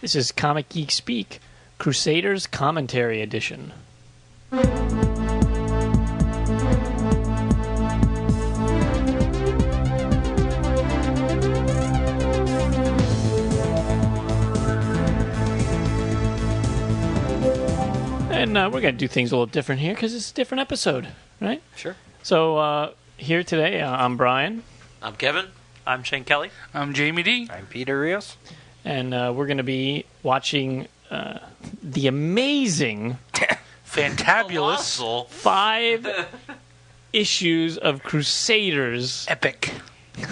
This is Comic Geek Speak, Crusaders Commentary Edition. And we're going to do things a little different here because it's a different episode, right? Sure. So here today, I'm Brian. I'm Kevin. I'm Shane Kelly. I'm Jamie D. I'm Peter Rios. And we're going to be watching the amazing, fantabulous, Colossal. 5 issues of Crusaders. epic.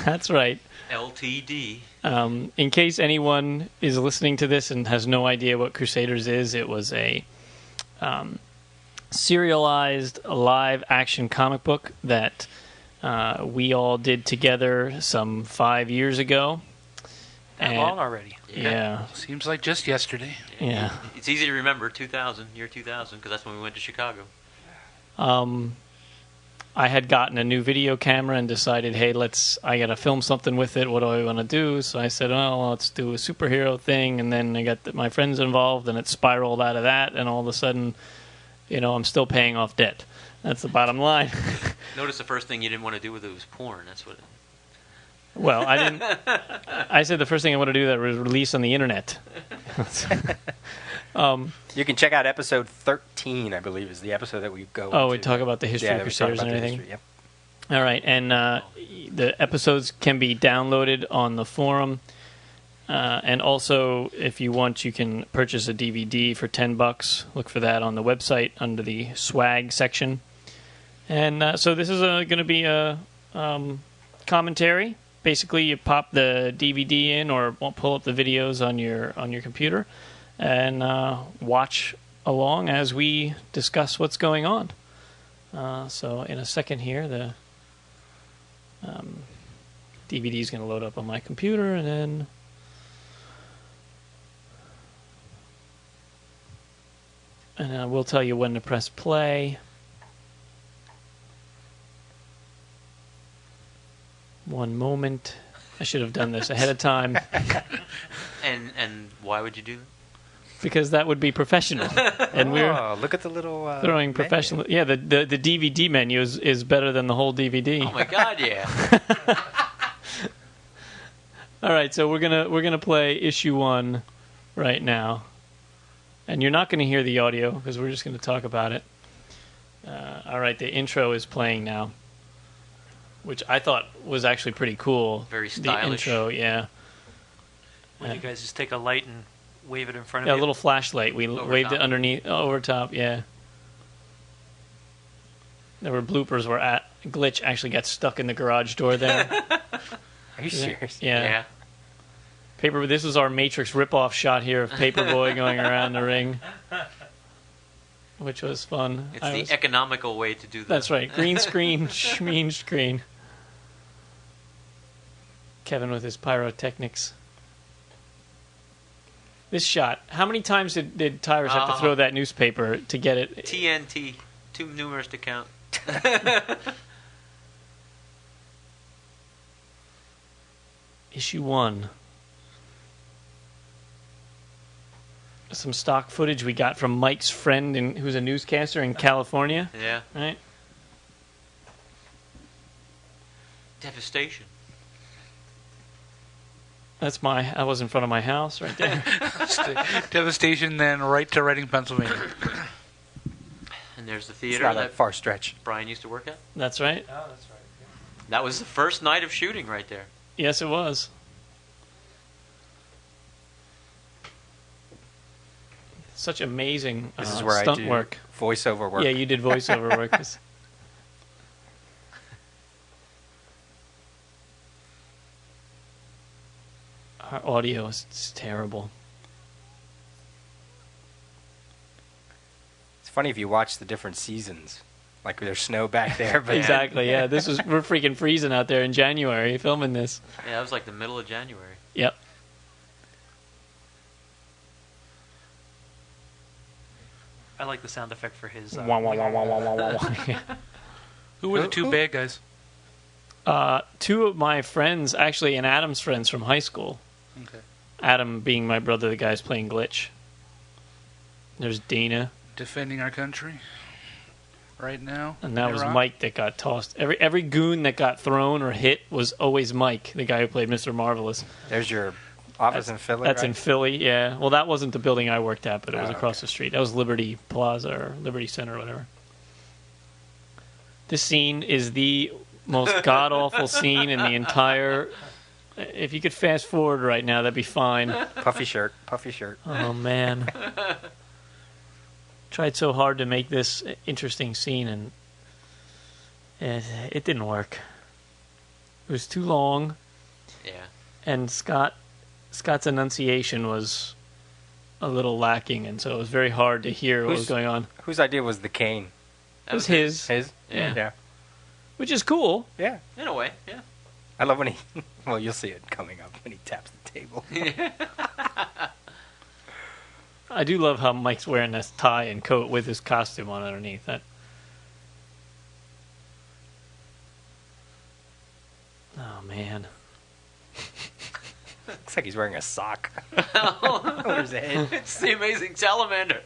That's right. LTD. In case anyone is listening to this and has no idea what Crusaders is, it was a serialized live-action comic book that we all did together some 5 years ago. That long already. Yeah. Seems like just yesterday. Yeah. It's easy to remember 2000, year 2000, because that's when we went to Chicago. I had gotten a new video camera and decided, hey, I got to film something with it. What do I want to do? So I said, well, let's do a superhero thing. And then I got my friends involved, and it spiraled out of that. And all of a sudden, I'm still paying off debt. That's the bottom line. Notice the first thing you didn't want to do with it was porn. That's what. Well, I didn't. I said the first thing I want to do that was release on the internet. You can check out episode 13, I believe, is the episode that we go Oh, into. we talk about the history of Crusaders and everything? Yep. All right, and the episodes can be downloaded on the forum. And also, if you want, you can purchase a DVD for $10. Look for that on the website under the swag section. And so this is going to be a commentary. Basically, you pop the DVD in or pull up the videos on your computer and watch along as we discuss what's going on. So in a second here, the DVD is going to load up on my computer, and then we'll tell you when to press play. One moment. I should have done this ahead of time. And why would you do that? Because that would be professional. And we're look at the little throwing professional. Yeah, the DVD menu is better than the whole DVD. Oh my God, yeah. All right, so we're gonna play issue 1 right now, and you're not going to hear the audio because we're just going to talk about it. All right, the intro is playing now, which I thought was actually pretty cool. Very stylish. The intro, yeah. Would you guys just take a light and wave it in front of Yeah, you? a little flashlight. We waved it underneath, over top, yeah. There were bloopers where Glitch actually got stuck in the garage door there. Are you serious? Yeah. This was our Matrix ripoff shot here of Paperboy going around the ring, which was fun. It's the economical way to do that. That's right. Green screen, schmeen screen. Kevin with his pyrotechnics. This shot, how many times did Tyrus have to throw that newspaper to get it? TNT. Too numerous to count. Issue 1. Some stock footage we got from Mike's friend, who's a newscaster in California. Yeah. Right? Devastation. That was in front of my house right there. Devastation, then right to Reading, Pennsylvania. And there's the It's theater not a that far stretch. Brian used to work at. That's right. Oh, that's right. That was the first night of shooting right there. Yes, it was. Such amazing This is where stunt I do work. voiceover work. Yeah, you did voiceover work. Our audio is terrible. It's funny if you watch the different seasons. Like there's snow back there. But Exactly, yeah. We're freaking freezing out there in January filming this. Yeah, that was like the middle of January. Yep. I like the sound effect for his... Wah, wah, wah, wah, wah, wah, wah. Yeah. Who were the two bad guys? 2 of my friends, actually, and Adam's friends from high school. Okay. Adam being my brother, the guy's playing Glitch. There's Dana. Defending our country right now. And that in was Iraq. Mike that got tossed. Every goon that got thrown or hit was always Mike, the guy who played Mr. Marvelous. There's your office in Philly. That's right? in Philly, yeah. Well, that wasn't the building I worked at, but it was Oh, across the street. That was Liberty Plaza or Liberty Center or whatever. This scene is the most god-awful scene in the entire... If you could fast forward right now, that'd be fine. Puffy shirt. Puffy shirt. Oh, man. Tried so hard to make this interesting scene, and it didn't work. It was too long, Yeah. and Scott's enunciation was a little lacking, and so it was very hard to hear what was going on. Whose idea was the cane? It was his, His? Yeah. Yeah. which is cool. Yeah. In a way, yeah. I love when he... Well, you'll see it coming up when he taps the table. I do love how Mike's wearing this tie and coat with his costume on underneath. That. Oh, man. Looks like he's wearing a sock over his head. It's the amazing salamander.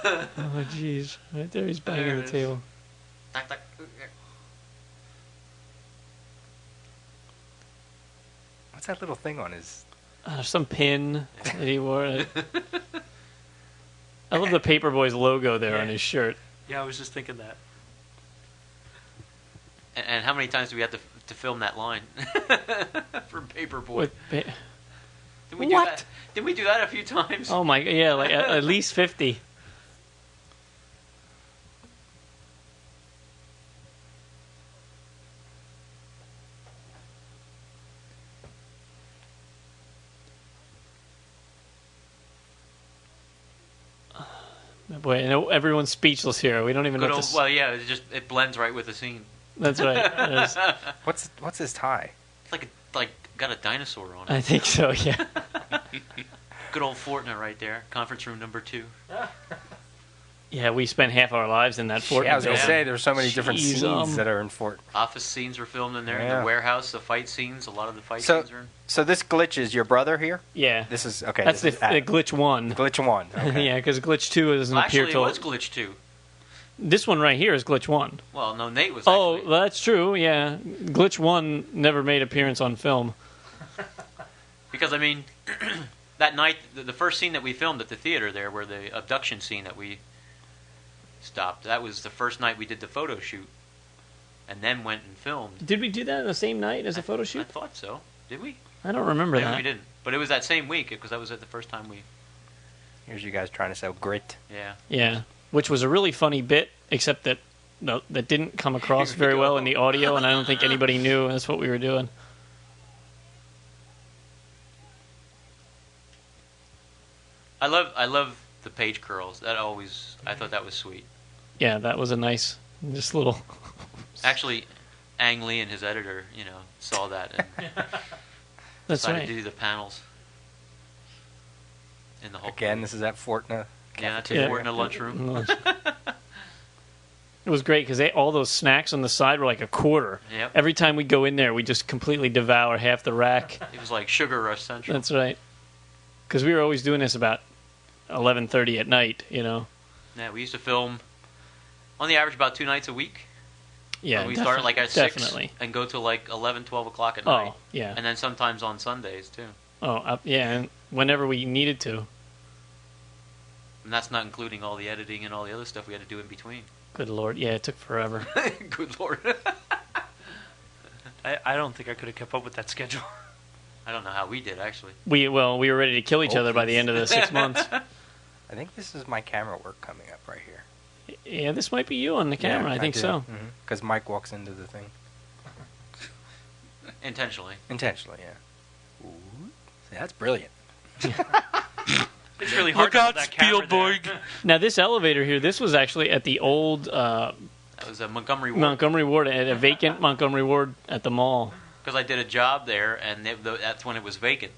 Oh, jeez. Right there, he's banging There the it is. table. Tack, tack. What's that little thing on his... Some pin that he wore. I love the Paperboys logo there on his shirt. Yeah, I was just thinking that. And how many times do we have to film that line for Paperboy? With Did we do What? that? Did we do that a few times? oh my, yeah, like at least 50. Boy, I know everyone's speechless here. We don't even know Good what old, to... well, yeah, it blends right with the scene. That's right. There's- What's his tie? It's like got a dinosaur on it. I think so, yeah. Good old Fortnite right there. Conference room number 2. Yeah, we spent half our lives in that fort. Yeah, I was going to Yeah. say, there's so many different Jeez, scenes that are in Fort. Office scenes were filmed in there. In Yeah. the warehouse, the fight scenes. A lot of the fight So- scenes are in. So this Glitch is your brother here? Yeah. This is... Okay, That's this the is Glitch 1. Glitch 1. Okay. Yeah, because Glitch 2 doesn't Well, appear actually, it till... was Glitch 2. This one right here is Glitch 1. Well, no, Nate was Oh, actually... well, that's true, yeah. Glitch 1 never made appearance on film. Because, I mean, that night, the first scene that we filmed at the theater there, where the abduction scene that we stopped, that was the first night we did the photo shoot. And then went and filmed. Did we do that on the same night as a photo I shoot? thought so. Did we? I don't remember Maybe that. we didn't. But it was that same week, because that was the first time we... Here's you guys trying to sell grit. Yeah. Yeah, which was a really funny bit, except that that didn't come across Here we very well go. in the audio, and I don't think anybody knew that's what we were doing. I love the page curls. That always... I thought that was sweet. Yeah, that was a nice, just little... Actually, Ang Lee and his editor, saw that and That's decided right. to do the panels in the whole. Again, this is at Fortna. Yeah, that's Yeah. important in a lunchroom. It was great because all those snacks on the side were like a quarter. Yep. Every time we go in there, we just completely devour half the rack. It was like Sugar Rush Central. That's right. Because we were always doing this about 11:30 at night, Yeah, we used to film on the average about 2 nights a week. Yeah, we start like at 6 definitely. and go till like 11, 12 o'clock at night. Oh, yeah. And then sometimes on Sundays too. Oh, yeah, and whenever we needed to. And that's not including all the editing and all the other stuff we had to do in between. Good Lord. Yeah, it took forever. Good Lord. I don't think I could have kept up with that schedule. I don't know how we did actually. We were ready to kill each Oh, other by the please. end of the 6 months. I think this is my camera work coming up right here. Yeah, this might be you on the camera. I think so. Because Mike walks into the thing. Intentionally. Intentionally, yeah. Ooh. See, that's brilliant. It's really hard Look to hold out, that camera there. Spielberg. Now, this elevator here, this was actually at the old That was a Montgomery Ward. Montgomery Ward, at a vacant Montgomery Ward at the mall. Because I did a job there, and that's when it was vacant.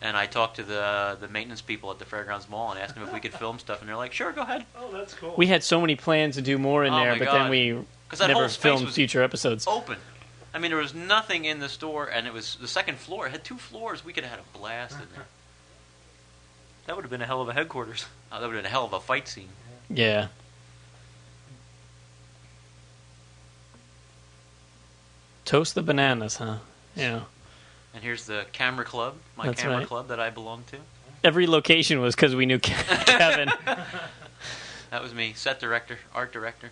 And I talked to the maintenance people at the Fairgrounds Mall and asked them if we could film stuff, and they're like, "Sure, go ahead." Oh, that's cool. We had so many plans to do more in Oh there, my but God. then we 'Cause that never whole space filmed was future episodes. Open. I mean, there was nothing in the store, and it was the second floor. It had 2 floors. We could have had a blast in there. That would have been a hell of a headquarters. That would have been a hell of a fight scene. Yeah. Toast the bananas, huh? Yeah. And here's the camera club, my That's camera right. club that I belong to. Every location was because we knew Kevin. That was me, set director, art director.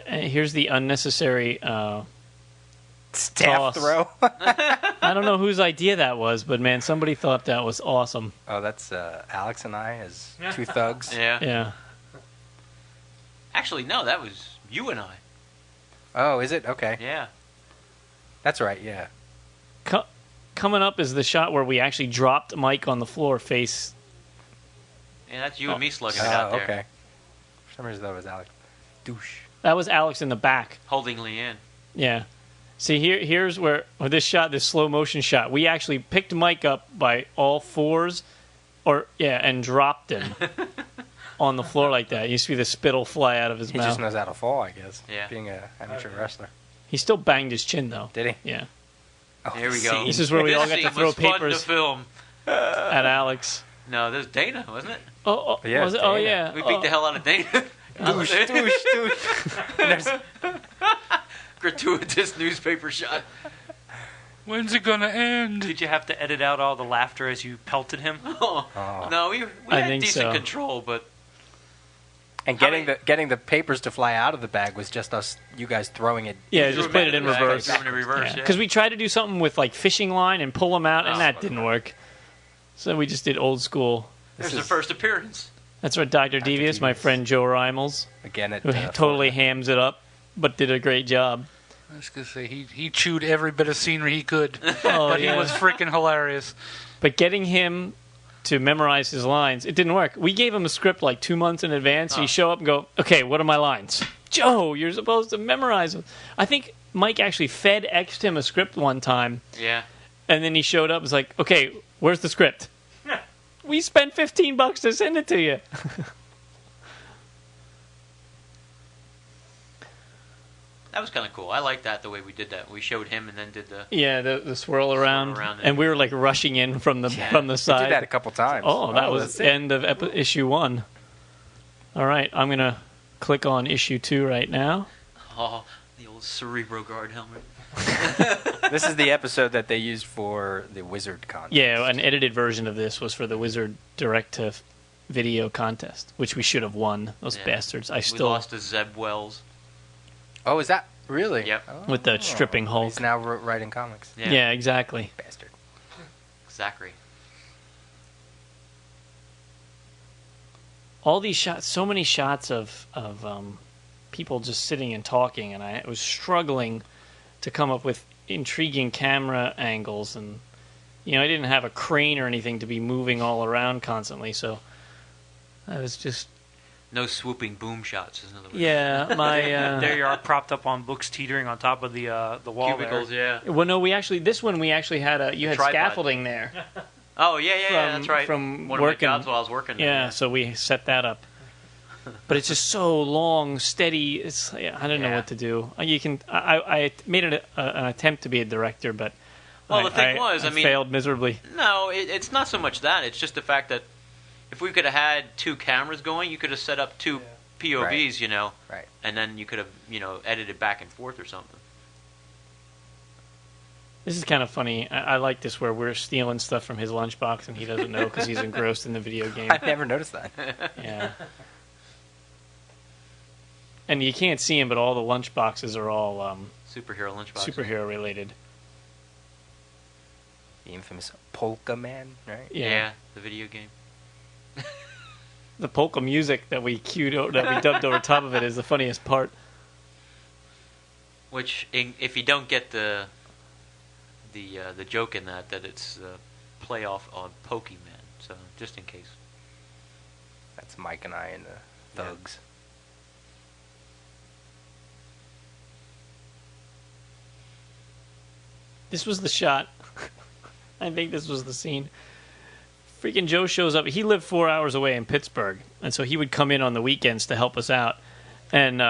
Here's the unnecessary Staff toss. throw. I don't know whose idea that was, but man, somebody thought that was awesome. Oh, that's Alex and I as 2 thugs. Yeah. Yeah. Actually, no, that was you and I. Oh, is it? Okay. Yeah. That's right, yeah. Coming up is the shot where we actually dropped Mike on the floor face. Yeah, that's you and me slugging it out there. Okay. For some reason, that was Alex. Douche. That was Alex in the back. Holding Leanne. Yeah. See, here's where this shot, this slow motion shot, we actually picked Mike up by all 4s, and dropped him on the floor like that. You see the spittle fly out of his He mouth. just knows how to fall, I guess. Yeah. Being an amateur wrestler. He still banged his chin though. Did he? Yeah. Oh, Here we go. This is where we all got This to scene throw was fun papers to film. at Alex. No, this was Dana, wasn't it? Oh, Yeah, was it? it's Oh Dana. yeah. We beat the hell out of Dana. Douche, douche, douche. And there's- Gratuitous newspaper shot. When's it gonna end? Did you have to edit out all the laughter as you pelted him? Oh. No, we I had think decent so. control, but And How getting the papers to fly out of the bag was just you guys throwing it. Yeah, threw just him played out it in of the bag, reverse. threw him in reverse, yeah. Because we tried to do something with like fishing line and pull them out, and Oh, that didn't work. So we just did old school. There's the is- first appearance. That's right, Dr. Devious, my Devious. friend Joe Reimels, Again, at who totally hams it up, but did a great job. I was gonna say he chewed every bit of scenery he could, Oh, but yeah. he was freaking hilarious. But getting him to memorize his lines, it didn't work. We gave him a script like 2 months in advance. He'd show up and go, okay, what are my lines? Joe, you're supposed to memorize them. I think Mike actually FedExed him a script one time, Yeah. and then he showed up and was like, okay, where's the script? We spent $15 to send it to you. That was kind of cool. I like that, the way we did that. We showed him and then did the... Yeah, the swirl around, around and we were like rushing in from the We side. did that a couple times. Oh, that was that's the it. end of issue 1. All right, I'm going to click on issue 2 right now. Oh, the old Cerebro Guard helmet. This is the episode that they used for the Wizard contest. Yeah, an edited version of this was for the Wizard direct-to-video contest, which we should have won. Those Yeah. bastards. I We still lost to Zeb Wells. Oh, is that really? Yep. Oh. with the stripping Hulk. He's now writing comics. Yeah, exactly. Bastard. Zachary. All these shots, so many shots of people just sitting and talking, and I was struggling to come up with intriguing camera angles, and I didn't have a crane or anything to be moving all around constantly, so I was just No swooping boom shots, is another word. my There you are, propped up on books teetering on top of the wall Cubicles, there. yeah. Well, no, we had you had Tripod. scaffolding there. Oh, yeah, that's From- right. from One working- of my jobs while I was working there. Yeah, so we set that up. But it's just so long, steady. It's I don't know Yeah. what to do. You can. I made it an attempt to be a director, but Well, the thing was, I mean- failed miserably. No, it's not so much that. It's just the fact that if we could have had 2 cameras going, you could have set up 2 POVs, Right. and then you could have, edited back and forth or something. This is kind of funny. I like this where we're stealing stuff from his lunchbox and he doesn't know because he's engrossed in the video game. I never noticed that. Yeah. And you can't see him, but all the lunchboxes are all Superhero lunchbox. superhero related. The infamous Polka Man, right? Yeah, the video game. The polka music that we dubbed over top of it is the funniest part. Which, if you don't get the joke in that it's a play off on Pokemon. So just in case. That's Mike and I and the thugs. This was the shot. I think this was the scene. Freaking Joe shows up. He lived 4 hours away in Pittsburgh, and so he would come in on the weekends to help us out. And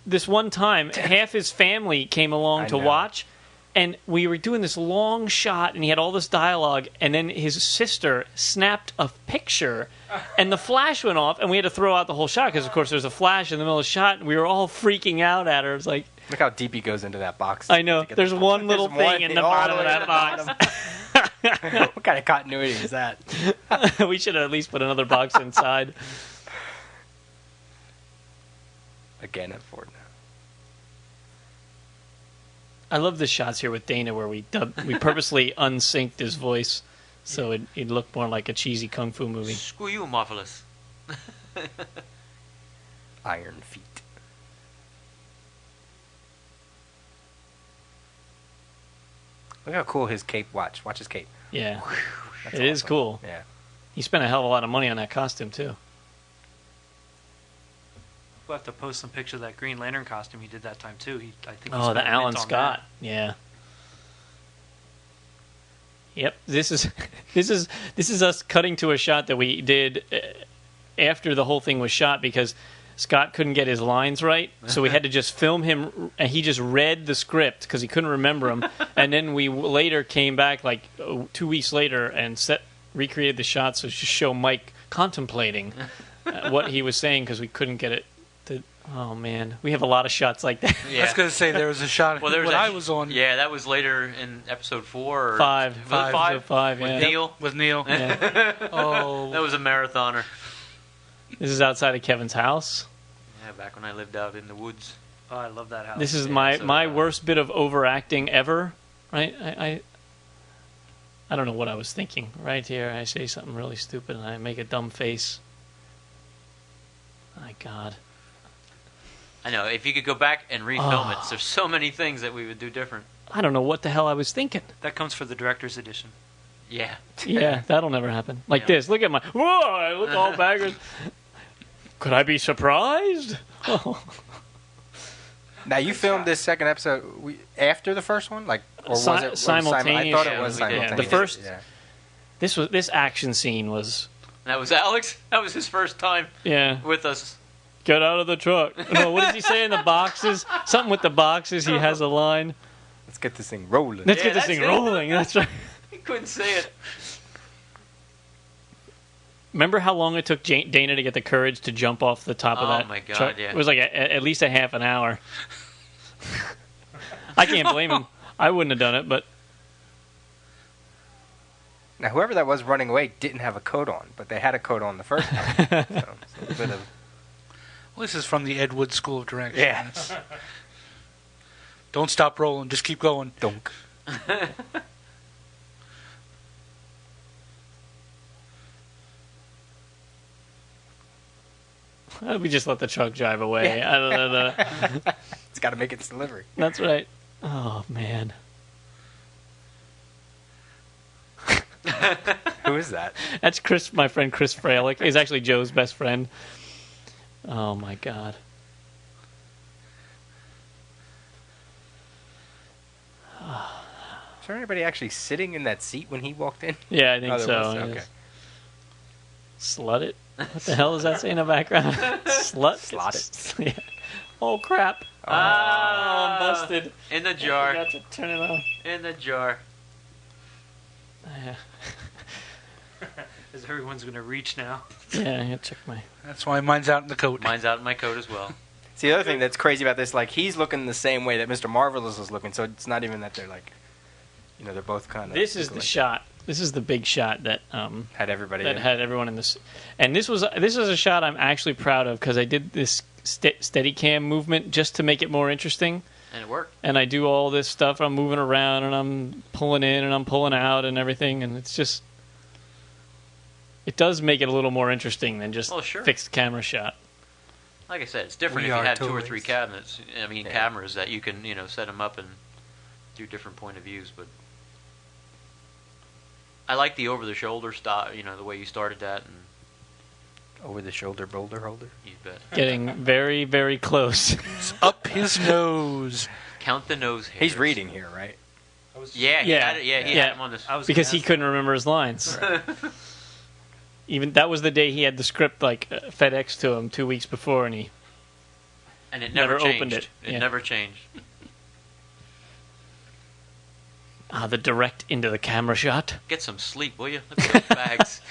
this one time, half his family came along I to know. watch, and we were doing this long shot, and he had all this dialogue, and then his sister snapped a picture, and the flash went off, and we had to throw out the whole shot because, of course, there's a flash in the middle of the shot, and we were all freaking out at her. It's like, Look how deep he goes into that box. I know. to get There's the- one little There's one thing in the all bottom way of to that the box. bottom. What kind of continuity is that? We should have at least put another box inside. Again at Ford now. I love the shots here with Dana where we purposely unsynced his voice so it'd look more like a cheesy kung fu movie. Screw you, Marvelous. Iron Feet. Look how cool his cape. Watch his cape. Yeah, That's it is awesome. cool. Yeah. He spent a hell of a lot of money on that costume too. We'll have to post some picture of that Green Lantern costume he did that time too. I think. He Oh, spent the a mint Alan on Scott. Yeah. Yep. This is us cutting to a shot that we did after the whole thing was shot because Scott couldn't get his lines right, so we had to just film him, and he just read the script because he couldn't remember them. And then we later came back, like 2 weeks later, and recreated the shots to show Mike contemplating what he was saying because we couldn't get it to. Oh man, we have a lot of shots like that. I was going to say there was a shot Well, there was when that- I was on Yeah, that was later in episode 4 or Five. Was it Five. five? Five, With yeah. Neil. with Neil. Yeah. Oh, That was a marathoner. This is outside of Kevin's house. Yeah, back when I lived out in the woods. Oh, I love that house. This is Yeah, my so, my worst bit of overacting ever. Right? I don't know what I was thinking. Right here, I say something really stupid and I make a dumb face. My God. I know. If you could go back and refilm it, Oh. there's so many things that we would do different. I don't know what the hell I was thinking. That comes for the director's edition. Yeah. Yeah, that'll never happen. Like Yeah. this. Look at my. Whoa! I look all backwards. Could I be surprised? Oh. Now you filmed this second episode after the first one, like, or was it Simultaneous. I thought Yeah, it was we did. simultaneous. The first- Yeah. This action scene was. That was Alex. That was his first time Yeah. with us. Get out of the truck. No, what does he say in the boxes? Something with the boxes. He has a line. Let's get this thing rolling. Let's Yeah, get this that's thing it. rolling. That's right. He couldn't say it. Remember how long it took Dana to get the courage to jump off the top of Oh, that my God, truck? yeah. It was like at least a half an hour. I can't blame him. I wouldn't have done it, but Now whoever that was running away didn't have a coat on, but they had a coat on the first time. So it's a bit of well, this is from the Ed Wood School of Direction. Yeah. It's- don't stop rolling. Just keep going. dunk. we just let the truck drive away. Yeah. I don't know. It's got to make its delivery. That's right. Oh man, Who is that? that's Chris. My friend Chris Fralick is actually Joe's best friend. Oh my God. Is there anybody actually sitting in that seat when he walked in? Yeah, I think Oh, there so. was? yes. Okay. Slut it? What the hell does that say in the background? Slut? Slot it. Yeah. Oh crap. Oh, I'm busted. In the I jar. forgot to turn it on. In the jar. Yeah, As everyone's going to reach now. yeah, I gotta check my. That's why mine's out in the coat. Mine's out in my coat as well. See, the other thing that's crazy about this, like, he's looking the same way that Mr. Marvelous is looking, so it's not even that they're, like, you know, they're both kind of... This is the shot. This is the big shot that Had everybody that in. had everyone in this. And this was a shot I'm actually proud of because I did this steady cam movement just to make it more interesting. And it worked. And I do all this stuff. I'm moving around and I'm pulling in and I'm pulling out and everything. And it's just, it does make it a little more interesting than just Oh, sure. fixed camera shot. Like I said, it's different We if you are have 2 or toys. 3 cabinets. I mean, Yeah. cameras that you can, set them up and do different point of views. But I like the over-the-shoulder style. The way you started that, and Over-the-shoulder boulder holder. you bet. Getting very, very close. Up his nose. Count the nose hairs. He's reading here, right? Yeah, he Yeah. had it. Yeah, he Yeah. had him on this. I was Because he gonna ask couldn't remember his lines. Even that was the day he had the script FedEx to him 2 weeks before, and And it never opened changed. it. It Yeah. never changed. The direct into the camera shot. Get some sleep, will you? Look at those bags.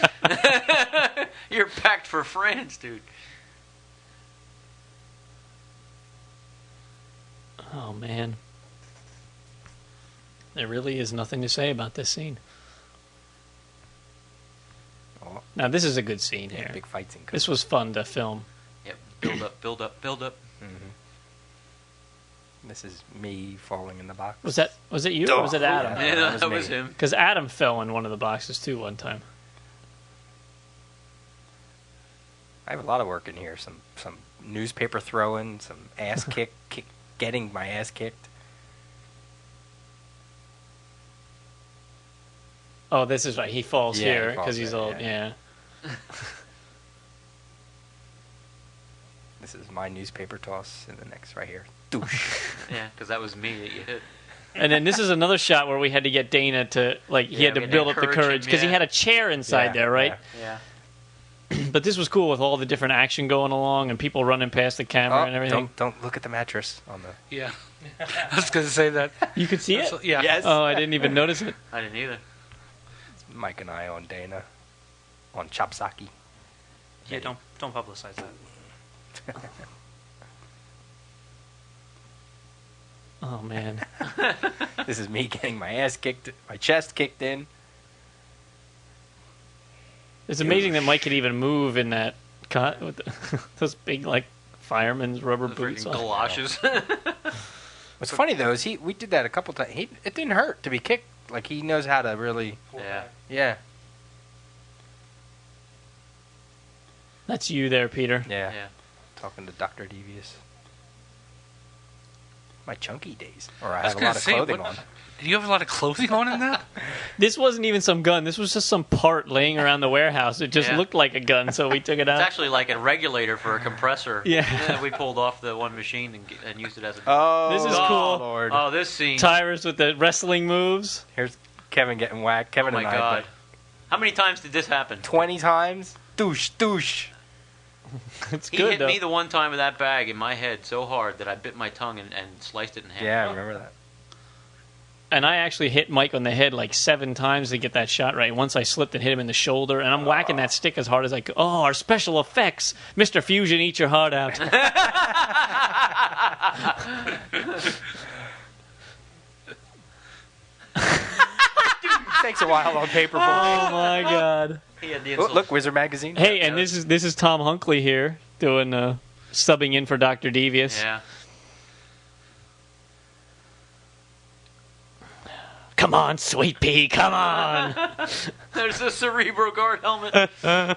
You're packed for France, dude. Oh, man. There really is nothing to say about this scene. Oh, Now, this is a good scene yeah, here. big fight scene. This was fun to film. Yep. Build up, build up, build up. This is me falling in the box. Was it you or was it Adam? Yeah. Yeah, that that was was me. him. Because Adam fell in one of the boxes, too, one time. I have a lot of work in here. Some newspaper throwing, some ass getting my ass kicked. Oh, this is right. He falls Yeah, he here falls because he's there, all, yeah. yeah. This is my newspaper toss in the next right here. Douche. Yeah, because that was me that you hit. And then this is another shot where we had to get Dana to, like, he Yeah, had to we had to build up the encourage him, courage because he yeah. had a chair inside Yeah, there, right? Yeah. But this was cool with all the different action going along and people running past the camera Oh, and everything. don't look at the mattress on the. Yeah. I was going to say that. You could see it? So- yeah. Yes. Oh, I didn't even notice it. I didn't either. Mike and I on Dana, on Chopsaki. Yeah, don't publicize that. Oh, man. This is me getting my ass kicked, my chest kicked in. It's amazing that Mike could even move in that cut with those big, like, fireman's rubber The boots freaking on. galoshes. What's funny though is we did that a couple times. It didn't hurt to be kicked. Like he knows how to really. Yeah. Yeah. That's you there, Peter. Yeah. Yeah. Talking to Dr. Devious. My chunky days. Or I I was have a gonna lot of say, clothing what- on. Did you have a lot of clothing on in that? This wasn't even some gun. This was just some part laying around the warehouse. It just Yeah. looked like a gun, so we took it It's out. actually like a regulator for a compressor. Yeah. We pulled off the one machine and used it as a. Oh, This is oh, cool. Lord. Oh, this scene. Tires with the wrestling moves. Here's Kevin getting whacked. Oh Kevin my and I god. like, How many times did this happen? 20 times. Douche, douche. It's He good, hit though. me the one time with that bag in my head so hard that I bit my tongue and sliced it in half. Yeah, I remember that. And I actually hit Mike on the head like 7 times to get that shot right. Once I slipped and hit him in the shoulder, and I'm whacking that stick as hard as I could. Oh, our special effects. Mr. Fusion, eat your heart out. Takes a while on paper. Oh, my God. He had the Oh, insult. look, Wizard Magazine. Hey, and this is Tom Hunkley here doing subbing in for Dr. Devious. Yeah. Come on, sweet pea, come on. There's a Cerebro Guard helmet. Oh,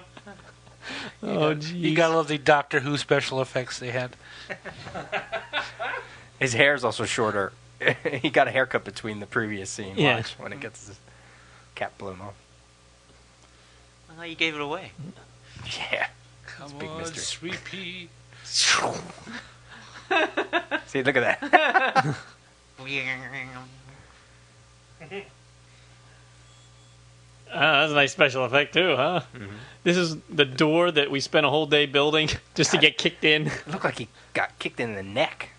You jeez. gotta love the Doctor Who special effects they had. His hair's also shorter. He got a haircut between the previous scene. Yeah. Watch when it gets his cap blown off. Oh, you gave it away. Yeah. Come big on, mystery. sweet pea. See, look at that. That's a nice special effect, too, huh? This is the door that we spent a whole day building just to get kicked in. It looked like he got kicked in the neck.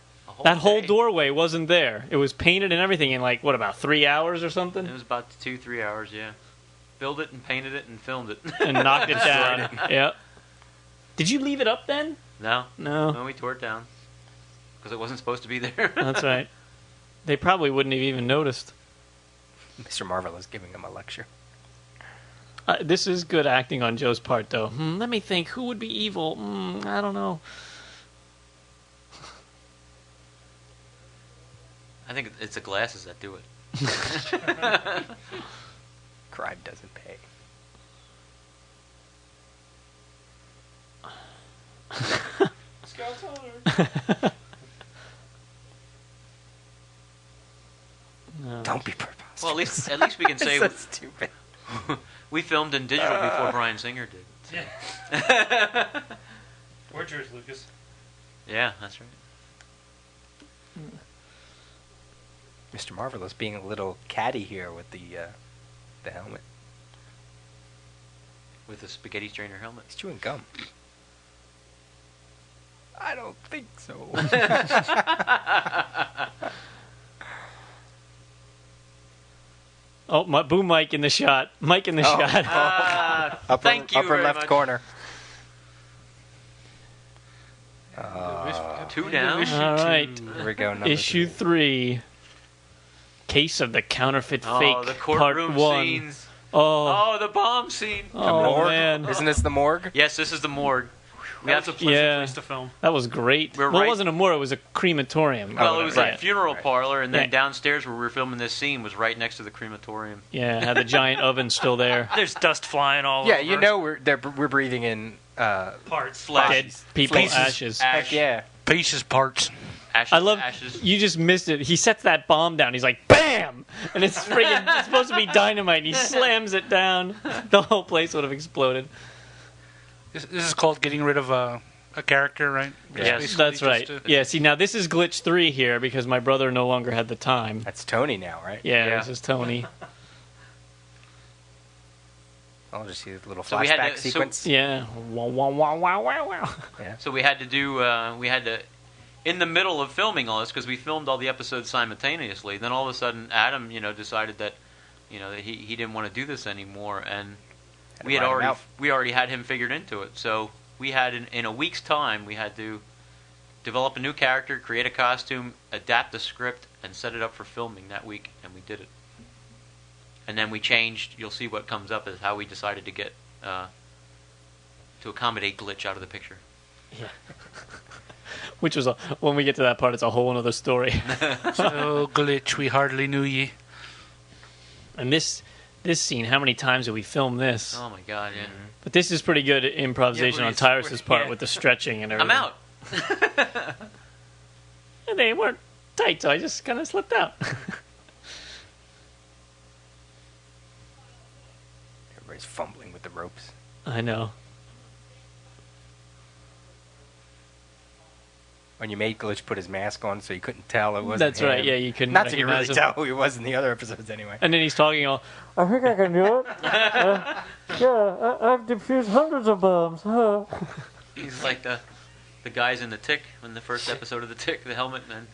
That whole day. doorway wasn't there. It was painted and everything in, like, what, about 3 hours or It something? was about 2-3 hours, yeah. Built it and painted it and filmed it. And knocked it down. Yep. Did you leave it up then? No. No. No, we tore it down. Because it wasn't supposed to be there. That's right. They probably wouldn't have even noticed. Mr. Marvel is giving him a lecture. This is good acting on Joe's part, though. Let me think. Who would be evil? I don't know. I think it's the glasses that do it. Crime doesn't pay. No. Don't be preposterous. Well, at least we can say so stupid. we filmed in digital before Brian Singer did. Yeah. Where's yours, Lucas? Yeah, that's right. Mr. Marvelous being a little catty here with the helmet. With the spaghetti strainer helmet. He's chewing gum. I don't think so. Oh, my boom mic in the shot. Mic in the shot. Thank you upper very left much. corner. Two down. All right. Here we go. Number Issue 3. Case of the Counterfeit Oh, Fake, the Part courtroom 1. scenes. Oh, Oh, the bomb scene. oh morgue? man. Isn't this the morgue? Yes, this is the morgue. We That have was a to. pleasant Yeah. place to film. That was great. We're Well, right- it wasn't a moor, it was a crematorium. Well, it was Right. a funeral Right. parlor, and then Yeah. downstairs where we were filming this scene was right next to the crematorium. Yeah, had the giant oven still there. There's dust flying all Yeah, over. you know we're breathing in. Parts. Flesh. Dead people, Faces. ashes. Ash. Heck yeah. Pieces parts. Ashes. I love ashes. you just missed it. He sets that bomb down. He's like, BAM! And it's friggin' it's supposed to be dynamite. And he slams it down. The whole place would have exploded. This is called getting rid of a character, right? Yes. Basically That's right. just, Yeah, see, now this is glitch 3 here because my brother no longer had the time. That's Tony now, right? Yeah, Yeah. this is Tony. I'll just see a little So we had flashback to- sequence. Yeah. Wow, wow, wow, wow, wow, wow. So we had to do. In the middle of filming all this, because we filmed all the episodes simultaneously. Then all of a sudden, Adam, decided that, that he didn't want to do this anymore, and Had to write him out. we already had him figured into it. So we had in a week's time, we had to develop a new character, create a costume, adapt the script, and set it up for filming that week, and we did it. And then we changed. You'll see what comes up is how we decided to get to accommodate glitch out of the picture. Yeah. Which was, when we get to that part, it's a whole other story. So glitch, we hardly knew ye. And this scene, how many times did we film this? Oh my God! Yeah, But this is pretty good improvisation Yeah, on but Tyrus's it's- part yeah. with the stretching and everything. I'm out. And they weren't tight, so I just kind of slipped out. Everybody's fumbling with the ropes. I know. When you made Glitch put his mask on, so you couldn't tell it wasn't That's him. right. Yeah, you couldn't Not that you really recognize him. tell who he was in the other episodes, anyway. And then he's talking all, I think I can do it. I've defused hundreds of bombs. He's like the guys in the Tick in the first episode of the Tick, the helmet man.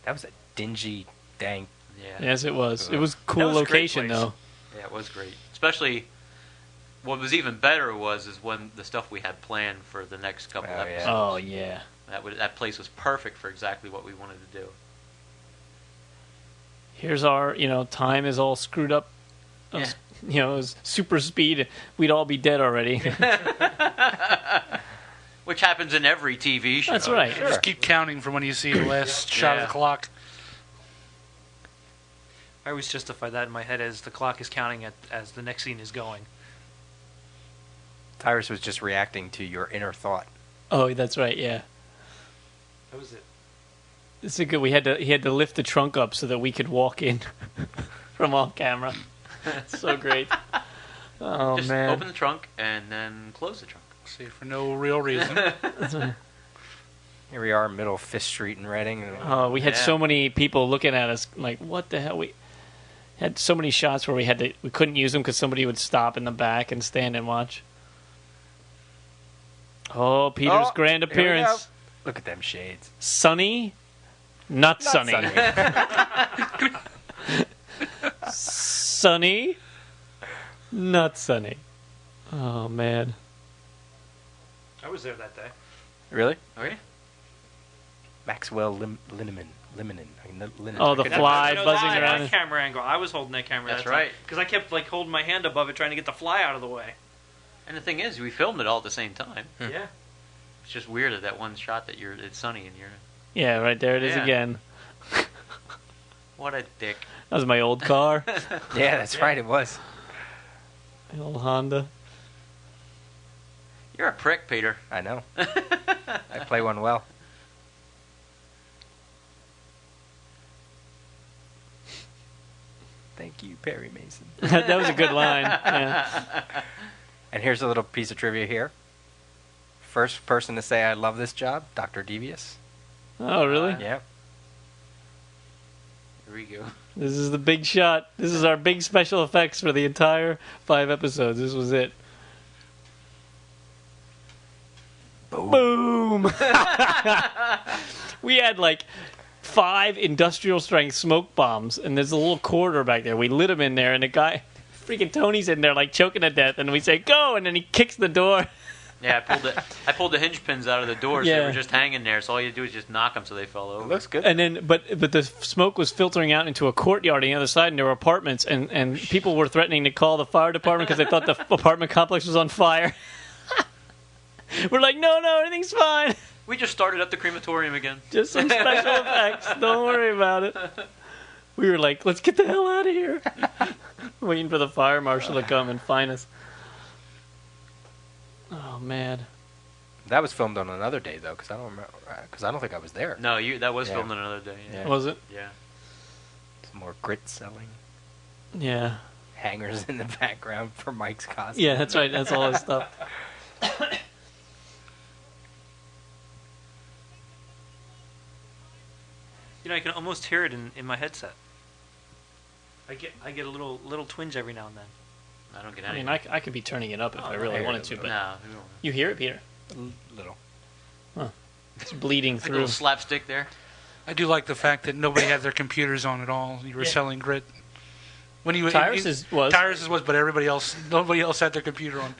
That was a dingy, dank. Yeah. Yes, it was. It was a That cool was a great location, place. though. Yeah, it was great. Especially, what was even better is when the stuff we had planned for the next couple Oh, yeah. episodes. Oh, yeah. That place was perfect for exactly what we wanted to do. Here's our, time is all screwed up. Yeah. It was super speed. We'd all be dead already. Which happens in every TV show. That's right. Just keep counting from when you see the last shot of the clock. I always justify that in my head as the clock is counting as the next scene is going. Tyrus was just reacting to your inner thought. Oh, that's right, yeah. That was it. It's a good. He had to lift the trunk up so that we could walk in from off camera. So great. Oh Just man. open the trunk and then close the trunk. See, for no real reason. Here we are, middle of Fifth Street in Reading. Oh, we had Yeah. so many people looking at us like, what the hell? We had so many shots where we couldn't use them because somebody would stop in the back and stand and watch. Oh, Peter's grand here we go. appearance. Look at them shades. Sunny, not sunny. Sunny. Sunny, not sunny. Oh man. I was there that day. Really? Oh yeah. Maxwell Linneman. Linneman. Oh, the I couldn't- fly That- buzzing that around. camera angle. I was holding that camera. That's right. Because I kept holding my hand above it, trying to get the fly out of the way. And the thing is, we filmed it all at the same time. Yeah. It's just weird that one shot that it's sunny and you're. Yeah, right there it is Yeah. again. What a dick. That was my old car, Yeah, that's right, it was. my old Honda. You're a prick, Peter. I know. I play one well. Thank you, Perry Mason. That was a good line. Yeah. And here's a little piece of trivia here. First person to say I love this job, Dr. Devious. Oh, really? Yeah. Here we go. This is the big shot. This is our big special effects for the entire 5 episodes. This was it. Boom. We had like 5 industrial strength smoke bombs, and there's a little corridor back there. We lit them in there, and the guy, freaking Tony's in there like choking to death, and we say go, and then he kicks the door. Yeah, I pulled the hinge pins out of the doors. Yeah. They were just hanging there, so all you do is just knock them so they fell over. It looks good. And then, but the smoke was filtering out into a courtyard on the other side, and there were apartments, and people were threatening to call the fire department because they thought the apartment complex was on fire. We're like, no, everything's fine. We just started up the crematorium again. Just some special effects. Don't worry about it. We were like, let's get the hell out of here. Waiting for the fire marshal to come and find us. Oh, man. That was filmed on another day, though, because I don't remember. Because I don't think I was there. No, that was Yeah. filmed on another day. Yeah. Yeah. Was it? Yeah. Some more grit selling. Yeah. Hangers in the background for Mike's costume. Yeah, that's right. That's all his stuff. You know, I can almost hear it in my headset. I get a little twinge every now and then. I don't get I any. mean, I could be turning it up if I really hear wanted it a to, little but No. you hear it, Peter? Little. It's bleeding Like a through. little slapstick there. I do like the fact that nobody had their computers on at all. You were selling grit. When you Tyrus's was. Tyrus's was, but nobody else had their computer on.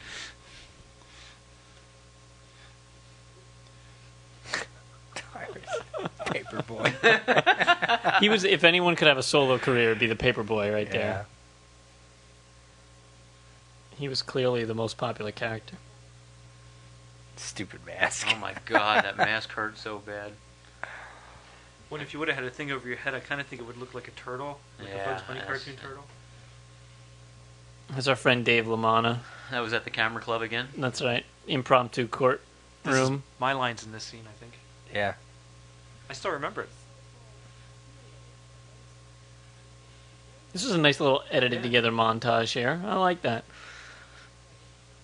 Paperboy. He was. If anyone could have a solo career, it'd be the Paperboy right Yeah. there. He was clearly the most popular character. Stupid mask. Oh my god, that mask hurt so bad. What if you would have had a thing over your head? I kind of think it would look like a turtle, like Yeah, a Bugs Bunny that's- cartoon turtle. That's our friend Dave LaManna. That was at the camera club again. That's right. Impromptu court This is room. my lines in this scene, I think. Yeah. I still remember it. This is a nice little edited together montage here. I like that.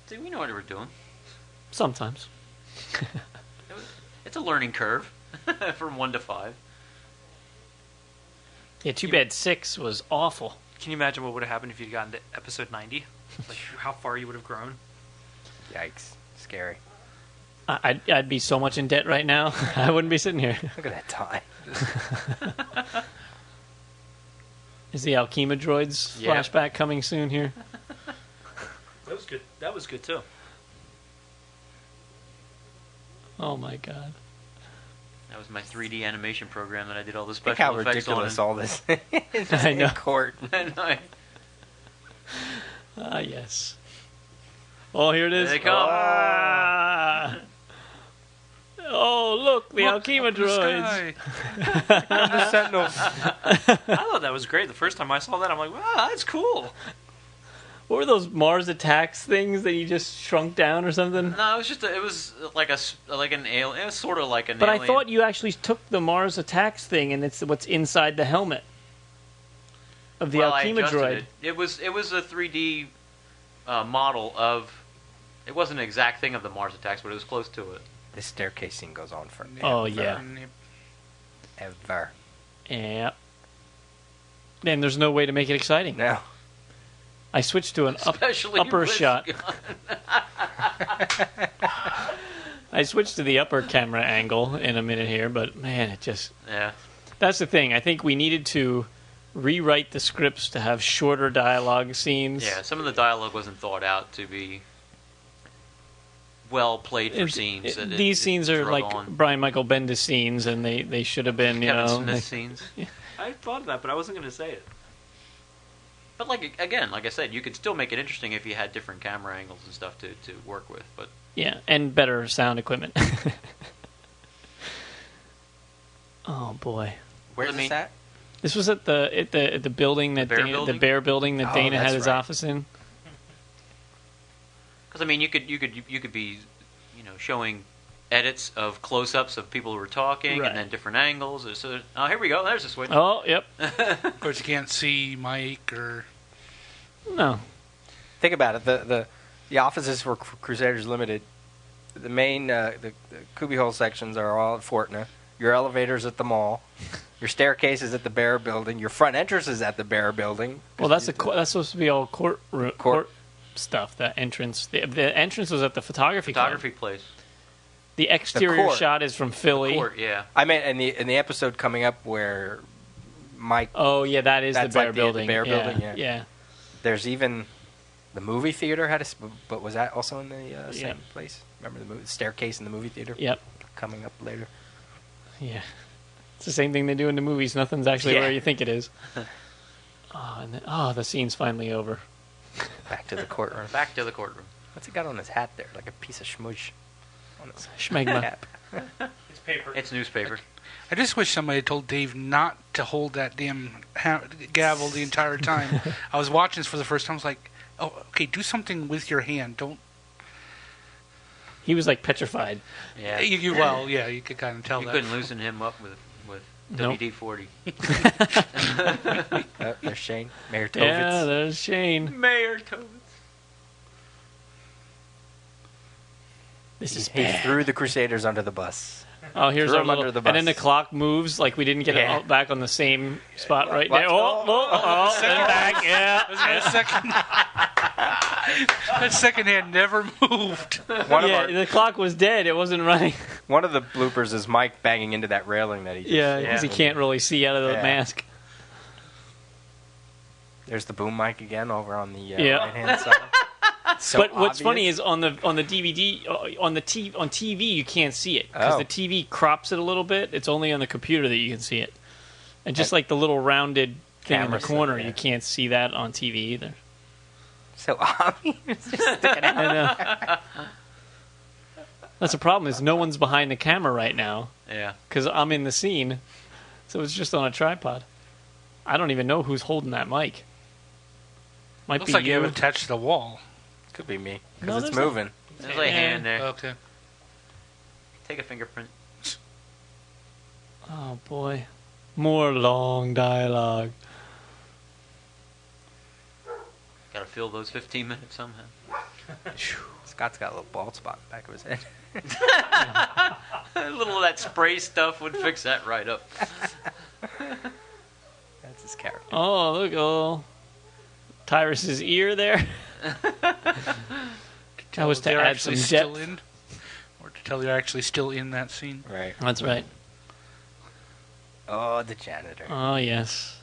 See, we know what we're doing. Sometimes. It's a learning curve from 1 to 5. Yeah, too bad 6 was awful. Can you imagine what would have happened if you'd gotten to episode 90? Like how far you would have grown? Yikes. Scary. I'd be so much in debt right now. I wouldn't be sitting here. Look at that tie. Is the Alchema Droids Yeah. flashback coming soon here? That was good. That was good too. Oh my god. That was my 3D animation program that I did all the Look special how effects on. ridiculous all this is. I know. In court. And I- Ah, yes. Oh, here it is. There they come. Ah. Oh, look, the Alchema Up in the Droids. sky. The Sentinels. I thought that was great. The first time I saw that, I'm like, wow, that's cool. What were those Mars Attacks things that you just shrunk down or something? No, it was just it was like an alien. It was sort of like an But alien. I thought you actually took the Mars Attacks thing and it's what's inside the helmet of the Well, I Alchema adjusted Droid. It was a 3D model of. It wasn't an exact thing of the Mars Attacks, but it was close to it. This staircase scene goes on for Oh, yeah. ever. Yeah. And there's no way to make it exciting. No. I switched to an Especially upper with shot. gun. I switched to the upper camera angle in a minute here, but man, it just... Yeah. That's the thing. I think we needed to rewrite the scripts to have shorter dialogue scenes. Yeah, some of the dialogue wasn't thought out to be well played for scenes. These scenes are drug like on. Brian Michael Bendis scenes, and they should have been, Kevin you know... Smith scenes. I thought of that, but I wasn't going to say it. But like I said, you could still make it interesting if you had different camera angles and stuff to work with. But Yeah, and better sound equipment. Oh boy, Where's I mean- this at? this was at the building that Bear Dana, building? the Bear building that Oh, Dana had that's his right. office in. because I mean, you could be, showing edits of close-ups of people who were talking, Right. and then different angles. So, oh, here we go. There's a switch. Oh, yep. Of course, you can't see Mike or. No, Think about it. The offices for Crusaders Limited, the main the cubbyhole sections are all at Fortna. Your elevators at the mall. Your staircase is at the Bear Building. Your front entrance is at the Bear Building. well, that's that's supposed to be all court Court. stuff. That entrance, the entrance was at the photography club. Photography place. The exterior court. shot is from Philly. Court, yeah. I meant in the episode coming up where Mike. Oh yeah, that is the That's Bear like the Building. Bear yeah. Building, yeah. There's even the movie theater but was that also in the same place? Remember the staircase in the movie theater? Yep. Coming up later. Yeah. It's the same thing they do in the movies. Nothing's actually where you think it is. The scene's finally over. Back to the courtroom. Back to the courtroom. What's he got on his hat there? Like a piece of schmoosh on his Schmegma. cap. It's paper. It's newspaper. I just wish somebody told Dave not to hold that damn gavel the entire time. I was watching this for the first time. I was like, oh, okay, do something with your hand. Don't. He was like petrified. Yeah. You could kind of tell You that. couldn't loosen him up with Nope. WD-40. There's Shane. Mayor Tovitz. Yeah, there's Shane. Mayor Tovitz. This is He bad. threw the Crusaders under the bus. Oh, here's Threw our him little, under the and then bus. the clock moves like we didn't get it all back on the same spot right What? there. And back, yeah. That second, that second hand never moved. The clock was dead. It wasn't running. One of the bloopers is Mike banging into that railing that he just... Yeah, because he can't really see out of the mask. There's the boom mic again over on the right-hand side. So but what's funny obvious. is on the DVD on TV you can't see it because Oh. the TV crops it a little bit. It's only on the computer that you can see it, and just like the little rounded thing in the Camera stuff, corner, yeah. you can't see that on TV either. So obvious. It's just sticking out. I know. That's the problem is no one's behind the camera right now Yeah. because I'm in the scene, so it's just on a tripod. I don't even know who's holding that mic. Might Looks be like you you. have it attached to the wall. Could be me. No, Because it's there's moving. There's like a hand there. Okay. Take a fingerprint. Oh boy, more long dialogue. Gotta fill those 15 minutes somehow. Scott's got a little bald spot in the back of his head. A little of that spray stuff would fix that right up. That's his character. Oh, look, Tyrus's ear there. That was to They're add some actually still depth. in, or to tell you're actually still in that scene. Right. That's right. Oh, the janitor. Oh yes.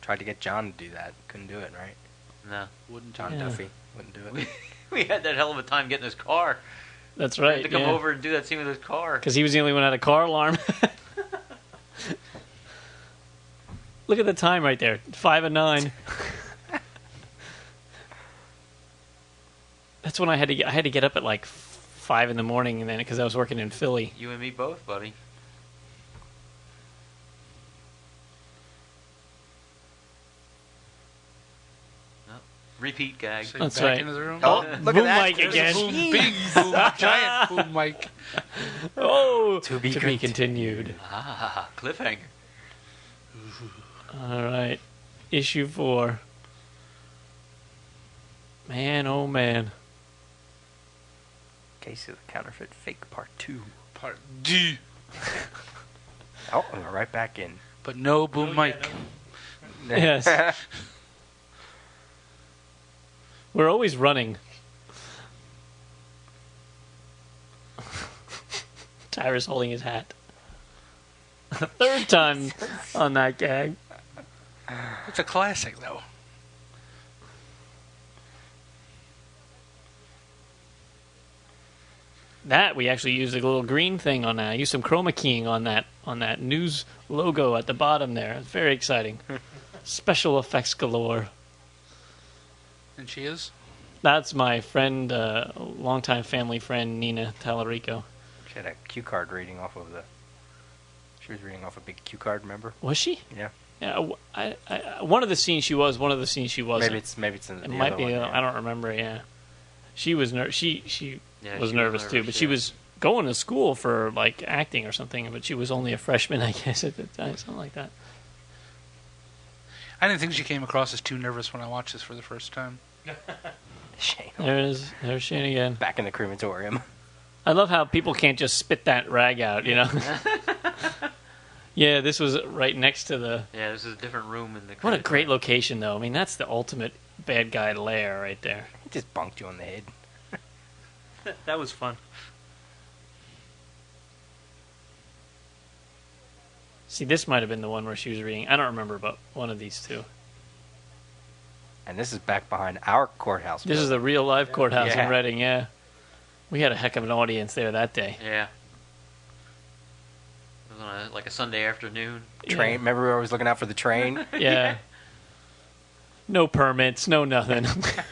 Tried to get John to do that. Couldn't do it, right? No. Wouldn't John Yeah. Duffy. Wouldn't do it. We had that hell of a time getting his car. That's He had right. to come over and do that scene with his car. because he was the only one that had a car alarm. Look at the time right there, 5 and 9. That's when I had to get up at like 5 in the morning, and then because I was working in Philly. You and me both, buddy. Oh, repeat gag. So That's back right. into the room. Oh, look Boom at that. mic There's again. a Boom, big boom, giant boom mic. Oh, To be continued. Ah, cliffhanger. All right, issue 4. Man, oh man. Case of the Counterfeit Fake Part 2. Part D. Oh, and we're right back in. But no boom mic. Yes. We're always running. Tyrus holding his hat. A third time on that gag. It's a classic, though. That we actually used a little green thing on that. I used some chroma keying on that news logo at the bottom there. It's very exciting. Special effects galore. And she is? That's my friend, longtime family friend Nina Tallarico. She had a cue card reading off of the... She was reading off a big cue card, remember? Was she? Yeah. Yeah. One of the scenes she was. One of the scenes she wasn't. Maybe it's in the It might other be. one, yeah. I don't remember. Yeah. She was she Yeah, was she nervous too, but she yeah. was going to school for like acting or something. But she was only a freshman, I guess, at the time, something like that. I didn't think she came across as too nervous when I watched this for the first time. Shane. There's Shane again. Back in the crematorium. I love how people can't just spit that rag out, you know. Yeah, this was right next to the. Yeah, this is a different room in the. What a great location, though. I mean, that's the ultimate bad guy lair right there. He just bunked you on the head. That was fun. See, this might have been the one where she was reading. I don't remember, but one of these two. And this is back behind our courthouse. This is the real live courthouse Yeah. in Reading, yeah. We had a heck of an audience there that day. Yeah. It was on like a Sunday afternoon. train. Yeah. Remember we were always looking out for the train? Yeah. No permits, no nothing.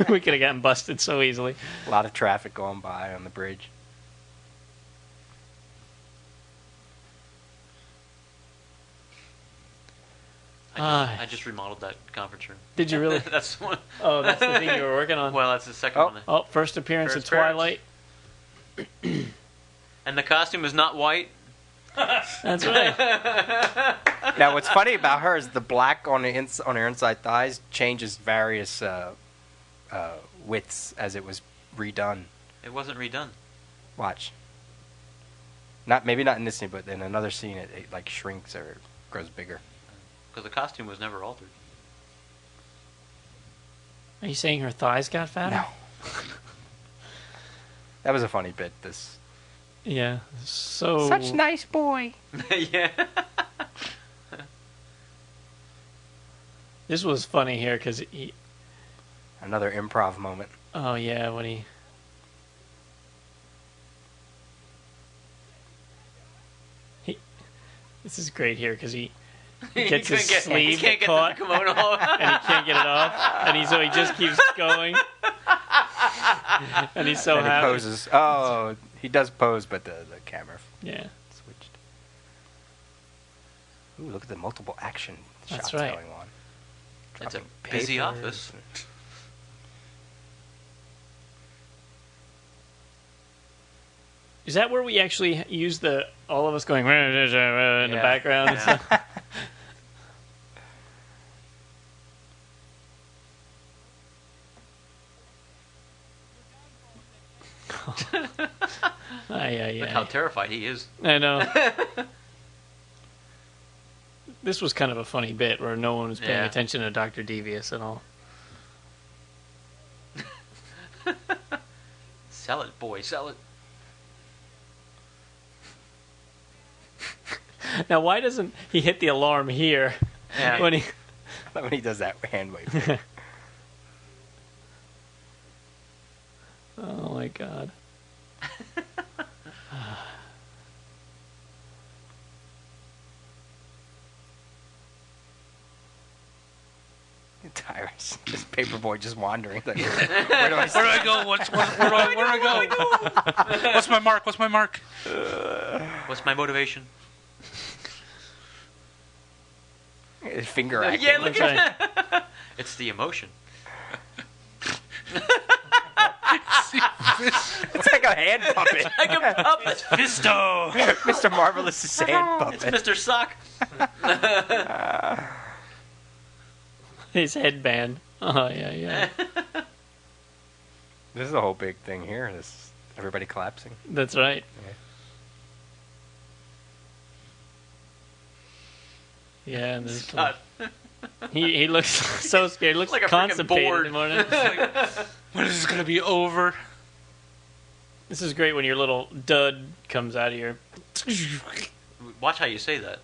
We could have gotten busted so easily. A lot of traffic going by on the bridge. I just remodeled that conference room. Did you really? That's one. Oh, that's the thing you were working on. Well, that's the second one. Oh, first appearance First of Twilight. And the costume is not white. That's right. Now, what's funny about her is the black on her inside thighs changes various widths as it was redone. It wasn't redone. Watch. Maybe not in this scene, but in another scene, it like shrinks or grows bigger. Because the costume was never altered. Are you saying her thighs got fatter? No. That was a funny bit. This Yeah. So. such nice boy. Yeah. This was funny here because he. Another improv moment. Oh yeah, when he. This is great here because he gets his he sleeve can't get caught the kimono off. and he can't get it off, and so he just keeps going, and he's so And he happy. poses. Oh, he does pose, but the camera Yeah, switched. Ooh, look at the multiple action That's shots right. going on. It's a Dropping busy papers. office. is that where we actually use all of us going in the Yeah. background? and Yeah. stuff? Ay, Look how ay, terrified he is. ay. I know. This was kind of a funny bit where no one was paying Yeah. attention to Dr. Devious at all. Sell it, boy, sell it. Now, why doesn't he hit the alarm here Yeah. when he? When he does that hand wave. Oh my god! Tyrus, this paperboy just wandering. Like, where do I Where do I go? Where do I go? What's my mark? What's my mark? What's my motivation? His finger acting. Yeah, look That's at right. that. It's the emotion. It's like a hand puppet. Like a puppet. Fisto! Mr. Marvelous' hand It's puppet. Mr. Sock. His headband. Oh yeah, yeah. This is a whole big thing here. This everybody collapsing. That's right. Yeah, and there's Scott. he looks so scared. He looks Like a freaking constipated board. in the morning. When is this going to be over? This is great when your little dud comes out of your. Watch how you say that.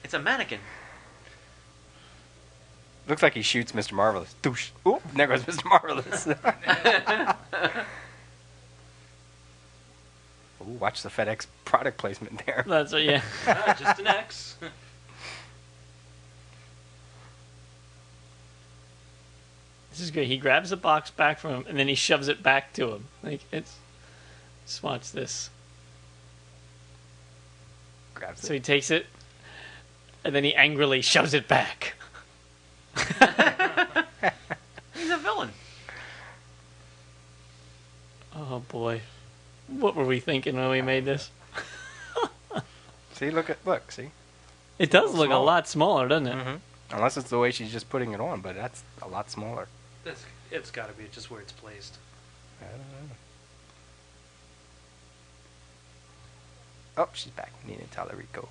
It's a mannequin. Looks like he shoots Mr. Marvelous. Doosh. Oop, there goes Mr. Marvelous. Ooh, watch the FedEx product placement there. That's what, yeah. Just an X. This is great. He grabs the box back from him and then he shoves it back to him. Like it's. Just watch this. Grabs So it. he takes it, and then he angrily shoves it back. He's a villain. Oh boy, what were we thinking when we made this? See, see. It does little look a smaller. lot smaller, doesn't it? Mm-hmm. Unless it's the way she's just putting it on, but that's a lot smaller. It's got to be just where it's placed. I don't know. Oh, she's back. Nina Tallarico.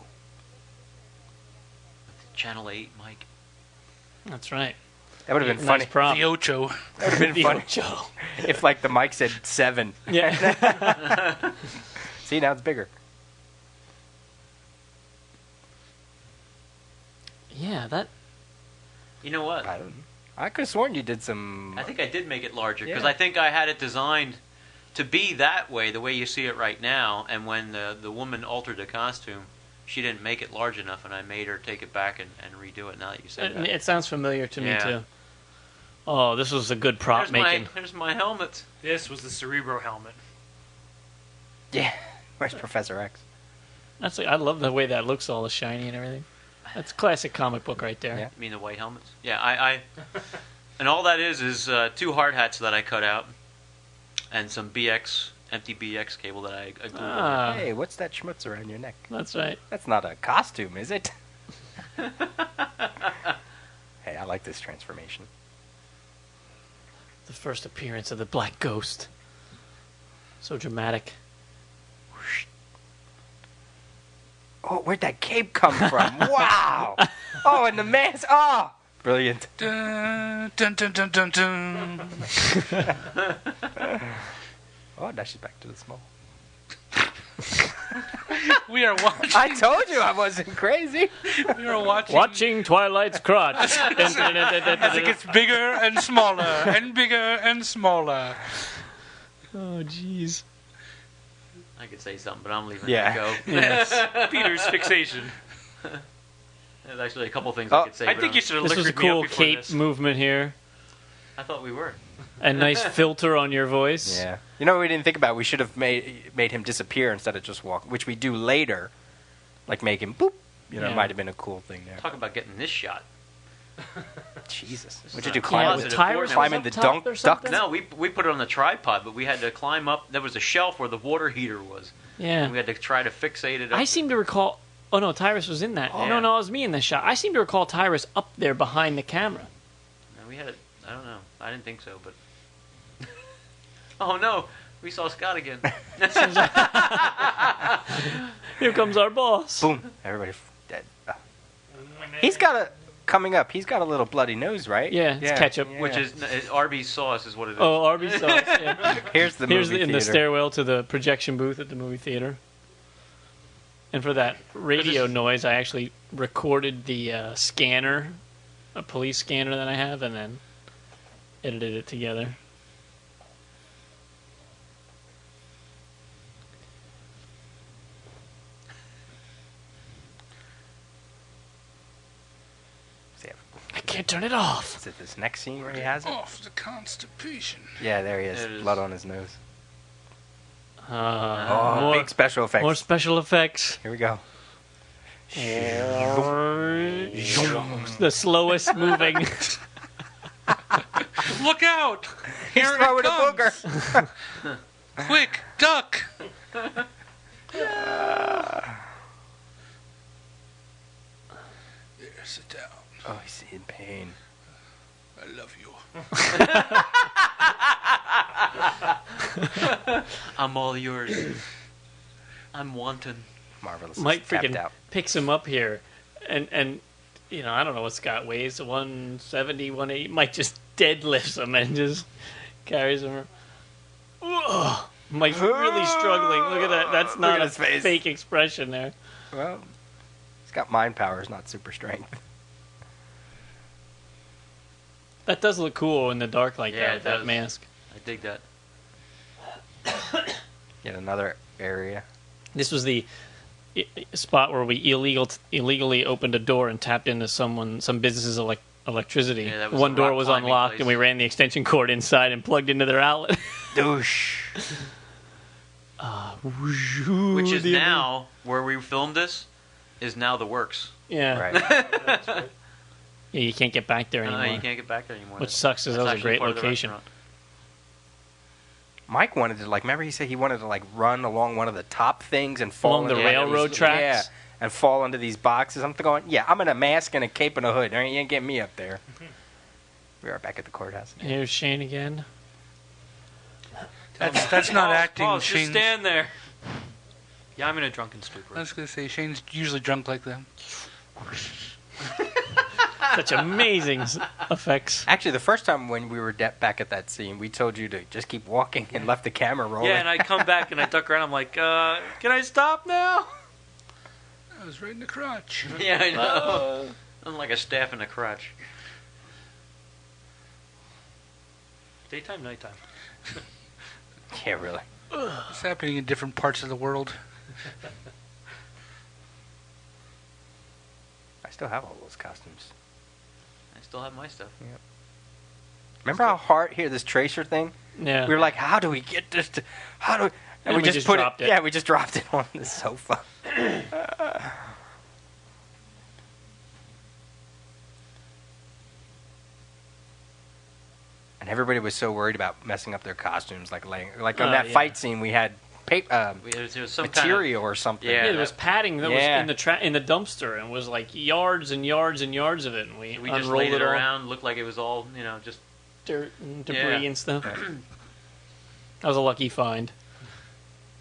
Channel 8, Mike. That's right. That would have been Nice funny. prop. The Ocho. That would have been The funny Ocho. if, like, the mic said 7. Yeah. See, now it's bigger. Yeah, that. You know what? I could have sworn you did some. I think I did make it larger because Yeah. I think I had it designed to be that way, the way you see it right now. And when the woman altered the costume, she didn't make it large enough, and I made her take it back and redo it. Now that you say that, It sounds familiar to me Yeah. too. Oh, this was a good prop making. There's my helmet. This was the Cerebro helmet. Yeah. Where's Professor X? That's I love the way that looks, all shiny and everything. That's classic comic book right there. Yeah. You mean the white helmets? Yeah, I and all that is 2 hard hats that I cut out, and some empty BX cable that I glued on. Ah, Hey, what's that schmutz around your neck? that's right. That's not a costume, is it? Hey, I like this transformation. The first appearance of the Black Ghost. So dramatic. Oh, where'd that cape come from? Wow! Oh, and the mask. Oh, brilliant. Dun, dun, dun, dun, dun, dun. Oh, now she's back to the small. We are watching. I told you I wasn't crazy. We are watching. Watching Twilight's crotch. As it gets bigger and smaller, and bigger and smaller. Oh, jeez. I could say something, but I'm leaving Yeah. that go. Yes. Peter's fixation. There's actually a couple things Oh, I could say. I but think you should have This was a liquored me up cool before cape this. movement here. I thought we were. A nice filter on your voice. Yeah. You know what we didn't think about? We should have made him disappear instead of just walk, which we do later. Like make him boop. You know, Yeah. it might have been a cool thing there. Talk about getting this shot. Jesus. This What'd is you do? a Climb, closet with, of Tyrus climb was in the up top dunk or duck? something? No, we put it on the tripod, but we had to climb up. There was a shelf where the water heater was. Yeah. And we had to try to fixate it up. I seem to recall. Oh no, Tyrus was in that. Oh. No, it was me in the shot. I seem to recall Tyrus up there behind the camera. And we had it. I don't know. I didn't think so, but. Oh no, we saw Scott again. Here comes our boss. Boom. Everybody dead. He's got a coming up. He's got a little bloody nose, right? Yeah, it's ketchup. Yeah. Which is Arby's sauce, is what it is. Oh, Arby's sauce. Yeah. Here's the Here's movie in the theater. stairwell to the projection booth at the movie theater. And for that radio noise, I actually recorded the scanner, a police scanner that I have, and then edited it together. I can't turn it off. Is it this next scene where he has it? Off the constipation. Yeah, there he is. There it is. Blood on his nose. Oh, more, Big special effects. more special effects. Here we go. The slowest moving. Look out! He's Here throwing it a comes! booger. Quick, duck! There, sit down. Oh, he's in pain. I love you. I'm all yours. I'm wanton. Marvelous. Mike Tapped freaking out. picks him up here, and you know, I don't know what Scott weighs, 170, 180. Mike just deadlifts him and just carries him. Ugh. Mike's really struggling. Look at that. That's Look not at a his face. fake expression there. Well, he's got mind powers, not super strength. That does look cool in the dark like Yeah, that, it with that does. mask. I dig that. Yet another area. This was the spot where we illegally opened a door and tapped into some business's electricity. Yeah, that was One the door rock was climbing unlocked, place. and we ran the extension cord inside and plugged into their outlet. Douche. Which is now, where we filmed this, is now the works. Yeah. Right. Yeah, you can't get back there anymore. You can't get back there anymore. Which sucks, because that That's was a actually great part of the location. restaurant. Mike wanted to remember he said he wanted to run along one of the top things and fall Along the into railroad these, tracks? Yeah, and fall into these boxes. I'm going, yeah, I'm in a mask and a cape and a hood. You ain't getting me up there. We are back at the courthouse. Here's Shane again. That's not acting, Paul, just Shane. stand there. Yeah, I'm in a drunken stupor. I was going to say, Shane's usually drunk like that. Such amazing effects. Actually, the first time when we were back at that scene, we told you to just keep walking and left the camera rolling. Yeah, and I come back and I duck around. I'm like, can I stop now? I was right in the crotch. Yeah, I know. I'm like a staff in the crotch. Daytime, nighttime. Yeah, really. It's happening in different parts of the world. I still have all those costumes. I still have my stuff. Remember how hard here this tracer thing? Yeah. We were like, how do we get this? How do we? And we just put dropped it. Yeah, we just dropped it on the sofa. And everybody was so worried about messing up their costumes, like on that yeah. fight scene we had There was some material or something. Yeah, Yeah, there was padding that Yeah. was in the dumpster, and was like yards and yards and yards of it, and we we just unrolled laid it all, around. Looked like it was all just. dirt and debris Yeah. and stuff. That was a lucky find.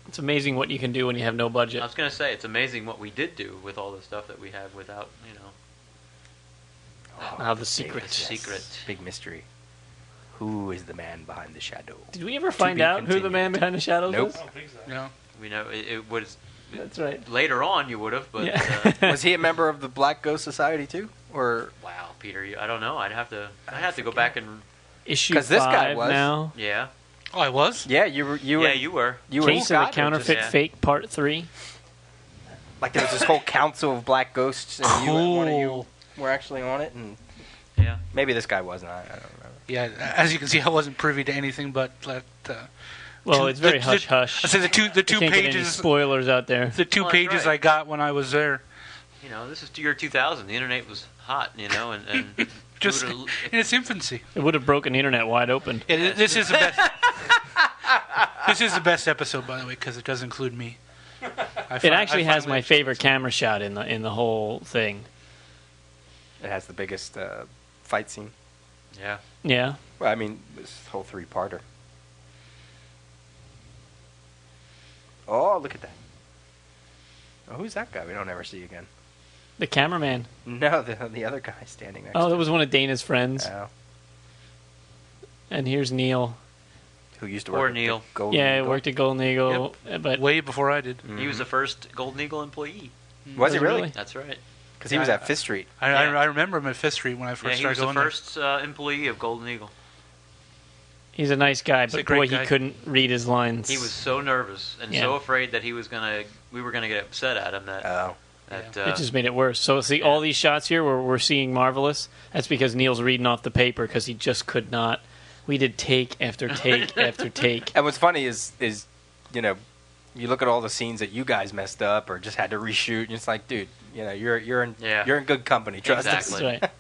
It's amazing what you can do when you have no I budget. was gonna say it's amazing what we did do with all the stuff that we have without Now the secret. secret. Big mystery. Who is the man behind the shadow? Did we ever find be out who the continued. man behind the shadows Nope. was? I don't think so. No. We know it was That's right. later on. You would have, but Yeah. Was he a member of the Black Ghost Society too, or wow, Peter, I don't know. I'd have to go back and Issue 'Cause this guy 5 was. now. yeah. Oh, I was? yeah, you were You were. you were Case of the Scott, or Counterfeit just- yeah. Fake Part 3. like there was this whole council of black ghosts, and one of you Cool. were actually on it, and Yeah. maybe this guy wasn't. I don't remember. Yeah, as you can see, I wasn't privy to anything but Well, it's very I hush-hush. said the two Can't get any pages spoilers out there. the two Well, that's pages right. I got when I was there. This is year 2000. The internet was hot, and Just we would've- in its infancy. It would have broken the internet wide open. Yeah, this is the best. This is the best episode, by the way, because it does include me. It actually has my favorite camera shot in the whole thing. It has the biggest fight scene. yeah. Yeah. Well, I mean, this whole three-parter. Oh, look at that. Oh, who's that guy we don't ever see again? The cameraman. No, the other guy standing next Oh, to that was one of Dana's friends. him. And here's Neil. Who used to Or work at the Neil. Golden Yeah, he Eagle. worked at Golden Eagle. But Way before I did. He was the first Golden Eagle employee. Was he he really? really? That's right. Because he was at Fifth Street. I remember him at Fifth Street when I Yeah, first he was started the going first employee of Golden Eagle. he's a nice guy, He's a but great boy, guy. he couldn't read his lines. He was so nervous and Yeah. so afraid that we were gonna get upset at him that Oh. It just made it worse. So see, all these shots here where we're seeing Marvelous, that's because Neil's reading off the paper because he just could not. We did take after take after take. And what's funny is you look at all the scenes that you guys messed up or just had to reshoot, and it's like, dude, you're in good company. Trust Exactly. That's right.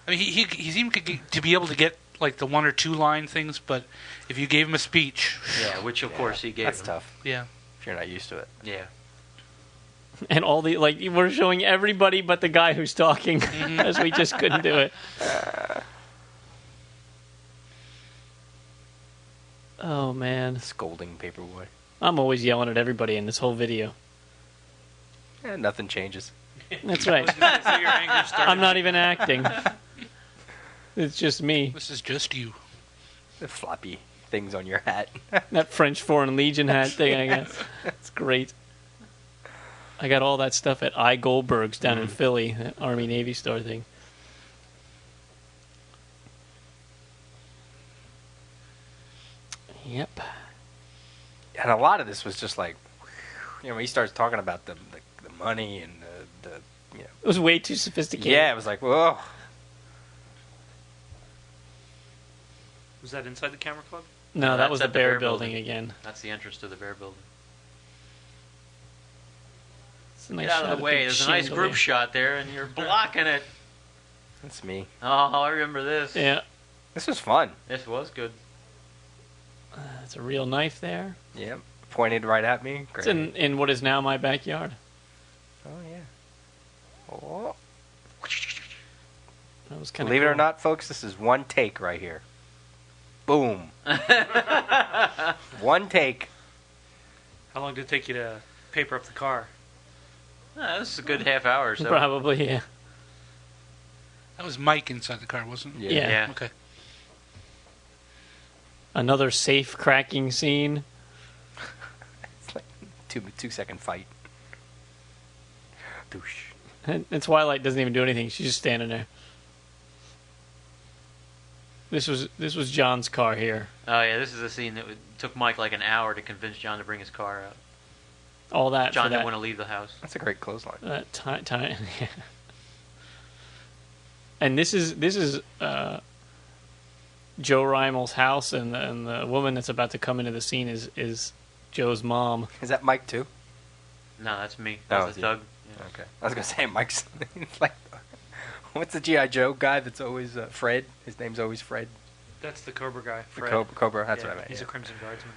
I mean, he seemed to be able to get like the one or two line things, but if you gave him a speech, yeah, which of course he gave That's him. yeah. tough if you're not used to it. Yeah. And all the we're showing everybody but the guy who's talking, as we just couldn't do it. Oh man, Scolding Paperboy. I'm always yelling at everybody in this whole video. Nothing changes. That's right. So your anger started. I'm not even acting. It's just me. This is just you. The floppy things on your hat. That French Foreign Legion hat thing, I guess. It's great. I got all that stuff at I. Goldberg's down in Philly, that Army Navy store thing. Yep. And a lot of this was just like, when he starts talking about the money and the It was way too sophisticated. yeah, it was like, whoa. Was that inside the camera club? No, No, that that's was the at the Bear Bear building Building. again. That's the entrance to the Bear Building. It's a nice Get out shot of the way. big There's a nice chandelier. group shot there, and you're blocking it. That's me. Oh, I remember this. Yeah, This was fun. This was good. that's a real knife there. Yep. Pointed right at me. Great. It's in what is now my backyard. Oh, yeah. Oh. That was kind of Believe it or not, folks, this is one take right here. Boom. One take. How long did it take you to paper up the car. This is a good half hour or so. Probably, yeah. That was Mike inside the car, wasn't it? Yeah. Yeah. Okay. Another safe cracking scene. It's like 2-second fight. Doosh. And Twilight doesn't even do anything. She's just standing there. This was John's car here. Oh yeah, this is a scene that took Mike like an hour to convince John to bring his car out. All that John for didn't that, want to leave the house. That's a great clothesline. that time. And this is Joe Reimel's house, and the woman that's about to come into the scene is Joe's mom. Is that Mike too? No, that's me. Oh, That's it's you. Doug. Yeah. Okay. I was gonna say Mike's like, what's the GI Joe guy that's always Fred? His name's always Fred. That's the Cobra guy. The Fred. Cobra. That's Yeah, what I meant. He's yeah. a Crimson Guardsman.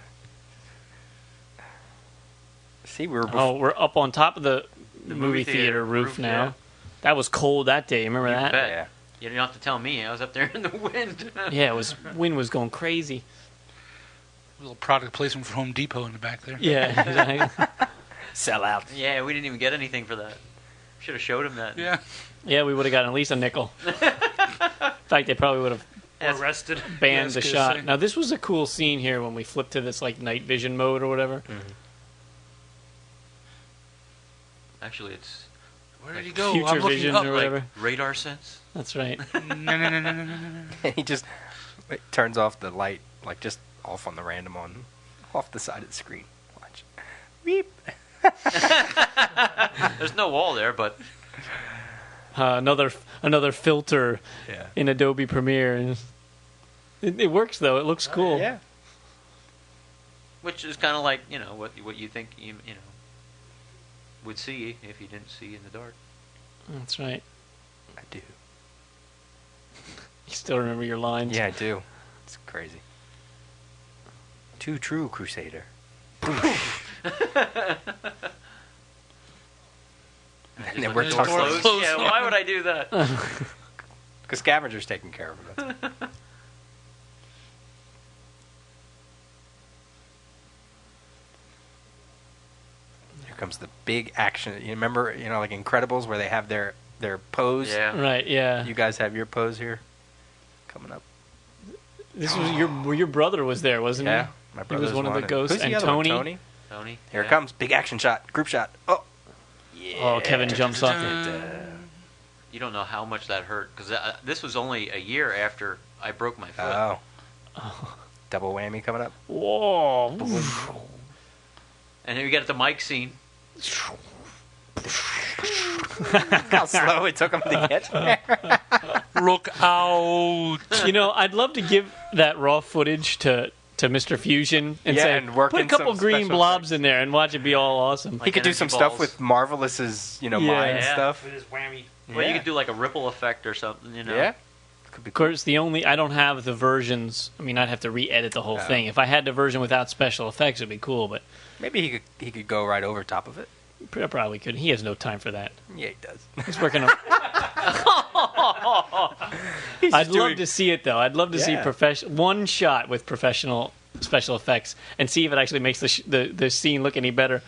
See, we were. We're up on top of the movie theater roof now. yeah. That was cold that day. Remember that? bet. Yeah. You don't have to tell me. I was up there in the wind. Yeah, it was. Wind was going crazy. A little product placement for Home Depot in the back there. Yeah, exactly. Sell out. Yeah, we didn't even get anything for that. Should have showed him that. Yeah. Yeah, we would have gotten at least a nickel. In fact, they probably would have Or arrested. banned Yeah, I the was gonna shot. say. Now, this was a cool scene here when we flipped to this like night vision mode or whatever. Actually, it's Where did he go? Future I'm looking vision up. or whatever. radar sense. That's right. No. He just turns off the light, like just off on the random on, off the side of the screen. Watch. Beep. There's no wall there, but Another filter Yeah. in Adobe Premiere, and it works though. It looks cool. Yeah. which is kind of like what you think you would see if you didn't see in the dark. That's right. I do. You still remember your lines? Yeah, I do. It's crazy. Too true, Crusader. And then we're Door talking closed. Yeah, why would I do that? because Scavenger's taking care of him. Here comes the big action. You remember, like Incredibles, where they have their pose. Yeah. Right. Yeah. You guys have your pose here, coming up. This was your brother was there, wasn't Yeah, he? my He brother was one of the ghosts. Who's the And other one? Tony? Tony. Here yeah. it comes. Big action shot. Group shot. Oh. Yeah. Oh, Kevin jumps off it. You don't know how much that hurt because this was only a year after I broke my foot. Oh. Double whammy coming up. Whoa. And then we get the mic scene. How slow it took him to get there. Look out. I'd love to give that raw footage to Mr. Fusion and Yeah, say, and work put a in couple some green special blobs effects. in there and watch it be all awesome. He Like could do energy some stuff balls. with Marvelous's, mind Yeah. stuff. With his whammy. Well, you Yeah. could do like a ripple effect or something, Yeah. Could be Of course, I don't have the versions. I mean, I'd have to re-edit the whole Oh. thing. If I had the version without special effects, it'd be cool, but Maybe he could go right over top of it. probably couldn't. He has no time for that. Yeah, he does. He's working on... I'd love to see it, though. I'd love to see Yeah. one shot with professional special effects and see if it actually makes the scene look any better.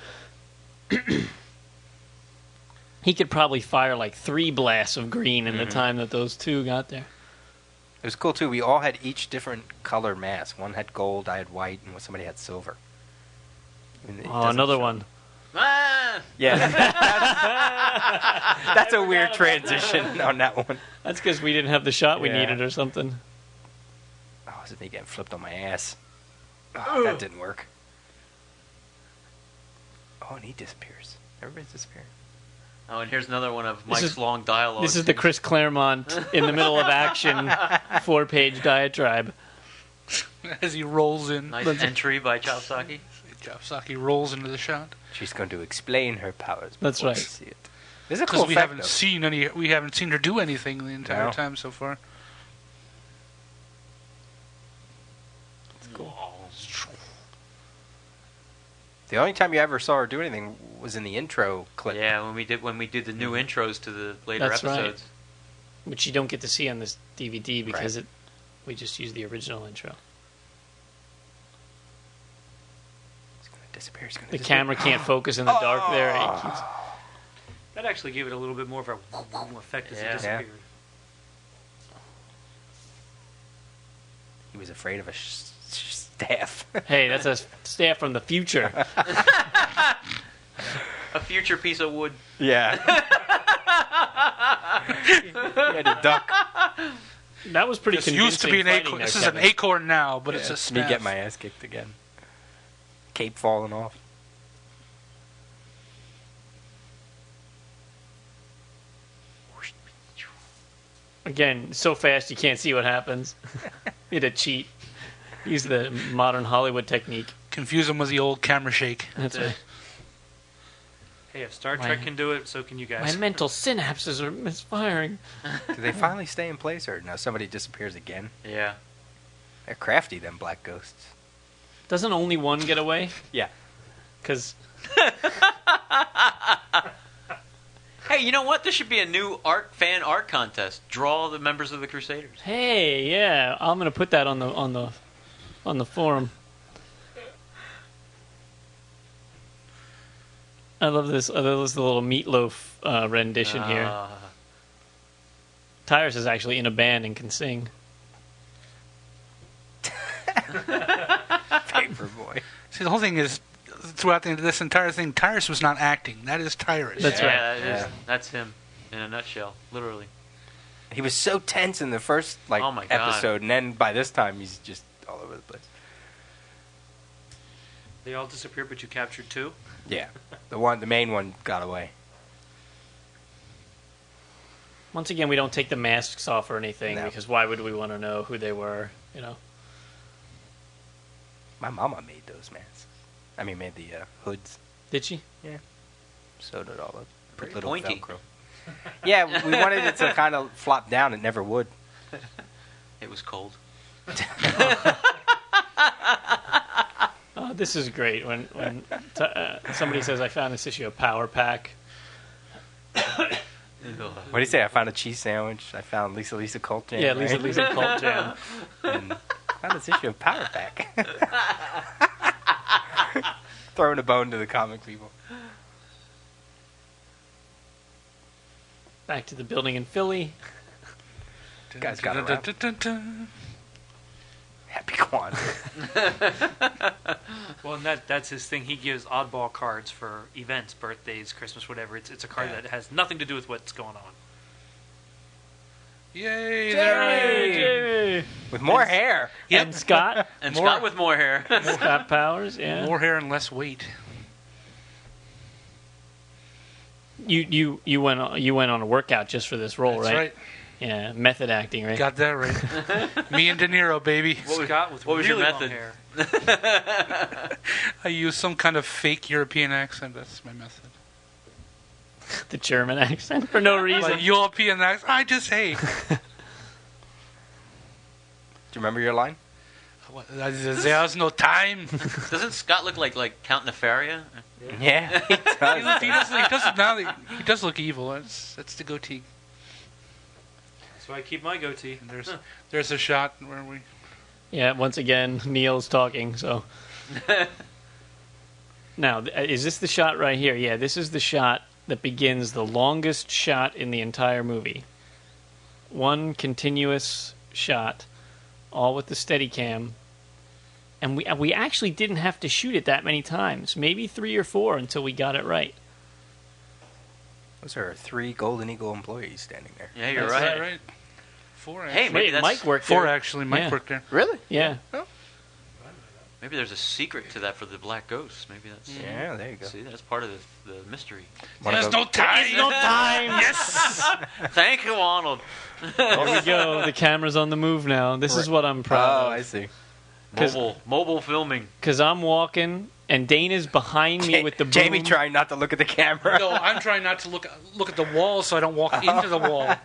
He could probably fire like 3 blasts of green in the time that those two got there. It was cool too. We all had each different color mask. One had gold, I had white, and somebody had silver. I mean, it Oh, doesn't another show. one. Ah! Yeah, that's a weird transition on that one. That's because we didn't have the shot we Yeah. needed or something. Oh, this is me getting flipped on my ass. Oh, that didn't work. Oh, and he disappears. Everybody's disappearing. Oh, and here's another one of This Mike's is- long dialogue. This is the Chris Claremont in the middle of action 4-page diatribe. As he rolls in. nice entry by Chopsaki. Japsaki rolls into the shot. She's going to explain her powers. That's before right. we see it. This is a Because cool we fact, haven't though. seen her do anything the entire No. time so far. The only time you ever saw her do anything was in the intro clip. Yeah, when we did the new intros to the later That's right. episodes. Which you don't get to see on this DVD because we just use the original intro. He's going to disappear. He's gonna The disappear. camera can't focus in the dark there. It keeps, That actually gave it a little bit more of a effect as it Yeah. disappeared. He was afraid of a staff. hey, that's a staff from the future. A future piece of wood. Yeah. He had a duck. That was pretty This convincing. used to be an fighting acorn. there, This is an Kevin. acorn now, but it's a Me staff. get my ass kicked again. Cape falling off. Again, so fast you can't see what happens. You had to cheat. Use the modern Hollywood technique. Confuse them with the old camera shake. That's right. Hey, if Star My- Trek can do it, so can you My guys. mental synapses are misfiring. Do they finally stay in place, or no? Somebody disappears again. Yeah. They're crafty, them black ghosts. Doesn't only one get away? Yeah. Because Hey, you know what? There should be a new fan art contest. Draw the members of the Crusaders. hey, yeah, I'm gonna put that on the forum. I love this. I love this little meatloaf rendition here. Tyrus is actually in a band and can sing. Paperboy. See, the whole thing is, throughout this entire thing, Tyrus was not acting. That is Tyrus. That's yeah, right. That's him in a nutshell, literally. He was so tense in the first Oh my God. episode, and then by this time he's just all over the place. They all disappeared, but you captured 2. Yeah, the main one got away. Once again, we don't take the masks off or anything No. because why would we want to know who they were? You know. My mama made those masks. I mean, made the hoods. Did she? Sewed it all up. Pretty Little pointy. Velcro. Yeah, we wanted it to kind of flop down. It never would. It was cold. Oh, this is great. When somebody says, "I found this issue of Power Pack." What do you say? I found a cheese sandwich. I found Lisa Colt Jam. Yeah, right? Lisa Colt Jam. And I found this issue of Power Pack. Throwing a bone to the comic people. Back to the building in Philly. Guys got around. Happy Kwanzaa. Well, and that's his thing. He gives oddball cards for events, birthdays, Christmas, whatever. It's a card Yeah. that has nothing to do with what's going on. Yay! Yay! With more hair. And Scott, And More- Scott with more hair. Scott Powers, yeah. More hair and less weight. You went on a workout just for this role, That's right? Yeah, method acting, right? Got that right. Me and De Niro, baby. Scott with what was your really long method? hair. I use some kind of fake European accent. That's my method. The German accent for no reason. Like European accent. I just hate. Do you remember your line? There's no time. Doesn't Scott look like Count Nefaria? Yeah, he does. He does look evil. That's the goatee. So I keep my goatee. And there's a shot where we. Yeah, once again, Neil's talking, so. Now, is this the shot right here? Yeah, this is the shot that begins the longest shot in the entire movie. One continuous shot, all with the Steadicam. And we actually didn't have to shoot it that many times. Maybe 3 or 4 until we got it right. Those are 3 Golden Eagle employees standing there. Yeah, you're That's right. 4 Hey, actually. maybe Wait, that's Mike worked 4 there. actually. Mike Yeah. worked there. Really? Yeah. Maybe there's a secret to that for the Black Ghosts. Maybe that's Yeah, there you go. See, that's part of the mystery. Wanna There's go- no time. No time! Yes. Thank you, Arnold. There we go. The camera's on the move now. This is what I'm proud Oh, of. I see. Mobile filming. Because I'm walking, and Dana's behind me with the boom. Jamie trying not to look at the camera. No, I'm trying not to look at the wall so I don't walk into the wall.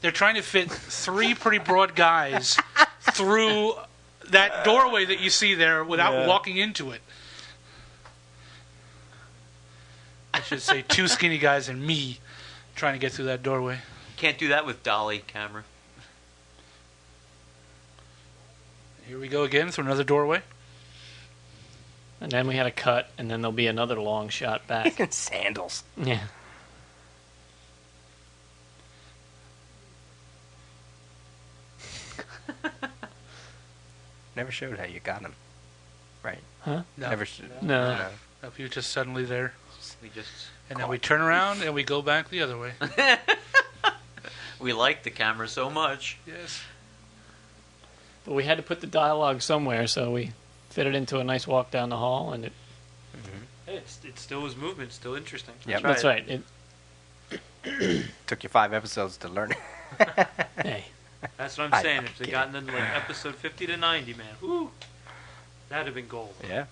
They're trying to fit 3 pretty broad guys through that doorway that you see there without walking into it. I should say 2 skinny guys and me trying to get through that doorway. Can't do that with dolly camera. Here we go again through another doorway. And then we had a cut, and then there'll be another long shot back. In sandals. Yeah. Never showed how you got him. Right. Huh? No. Never. No. If you're just suddenly there. We just And then we turn around and we go back the other way. we like the camera so much. Yes. But we had to put the dialogue somewhere, so we fit it into a nice walk down the hall, and Hey, it still was movement, still interesting. Yep. that's right. Took you 5 episodes to learn it. Hey, That's what I'm I saying. know, If they yeah. gotten into like episode 50 to 90, man, whoo, that'd have been gold. Yeah.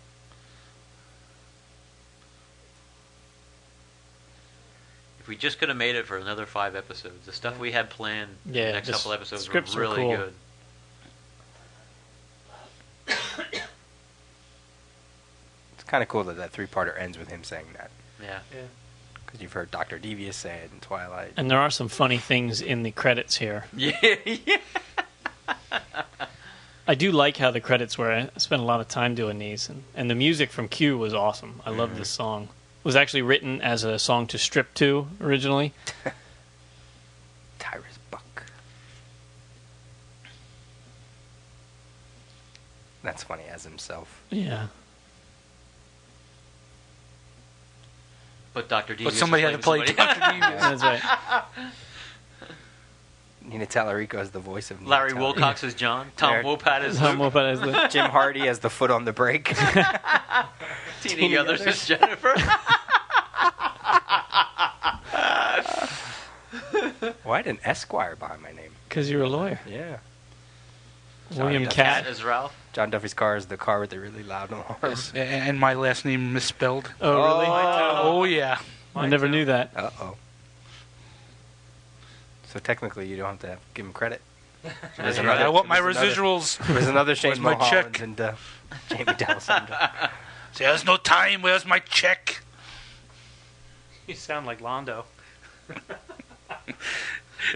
If we just could have made it for another 5 episodes, the stuff we had planned, Yeah, the next the couple episodes were scripts were really cool. good. It's kind of cool that 3-parter ends with him saying that. Yeah. Yeah. Because you've heard Dr. Devious say it in Twilight. and there are some funny things in the credits here. Yeah. Yeah. I do like how the credits were. I spent a lot of time doing these, and the music from Q was awesome. I love this song. It was actually written as a song to strip to originally. Tyrus Buck. That's funny as himself. Yeah. But Dr. Devious But somebody had to play somebody. Dr. Devious. That's right. Nina Tallarico as the voice of Nina Larry Tallarico. Wilcox as John. Tom Eric- Wopat as Tom Luke. Wopat as the- Jim Hardy as the foot on the brake. Tina Others as Jennifer. Why did an Esquire behind my name? Because you're a lawyer. Yeah. William Duffy. Cat Cat. as Ralph. John Duffy's car is the car with the really loud alarms. And my last name misspelled. Oh, really? Oh, yeah. I never knew that. Uh-oh. So technically, you don't have to give him credit. That's another- I want my there's another- residuals. There's another Shane Where's my Mulholland check? and Jamie D'Alessandro. There's no time. Where's my check? You sound like Londo.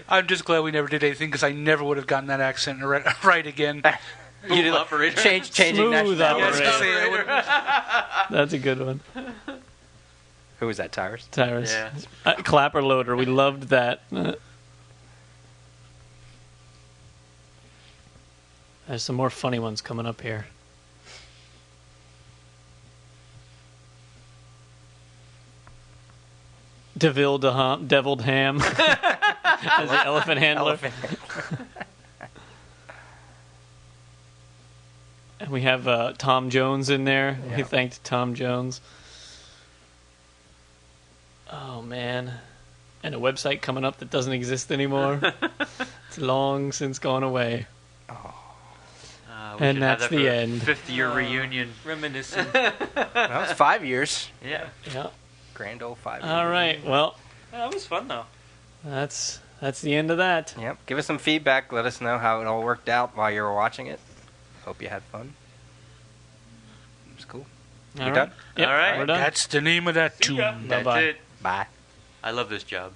I'm just glad we never did anything because I never would have gotten that accent right again. You did operator. changing Smooth nationality. operator. That's a good one. Who was that, Tyrus? Tyrus. Yeah. Clapper Loader. We loved that. There's some more funny ones coming up here. Deviled Ham as the elephant handler. And we have Tom Jones in there. Yeah. We thanked Tom Jones. Oh, man. And a website coming up that doesn't exist anymore. It's long since gone away. We And should have that's that the for end. 50-year reunion. Reminiscent. That was 5 years. Yeah. Yeah. Grand old 5 years. All right. Well, That was fun, though. that's the end of that. Yep. Give us some feedback. Let us know how it all worked out while you were watching it. Hope you had fun. It was cool. All You right. done? Yep, All right. We're done. That's the name of that tune. That's Bye-bye. it. Bye. I love this job.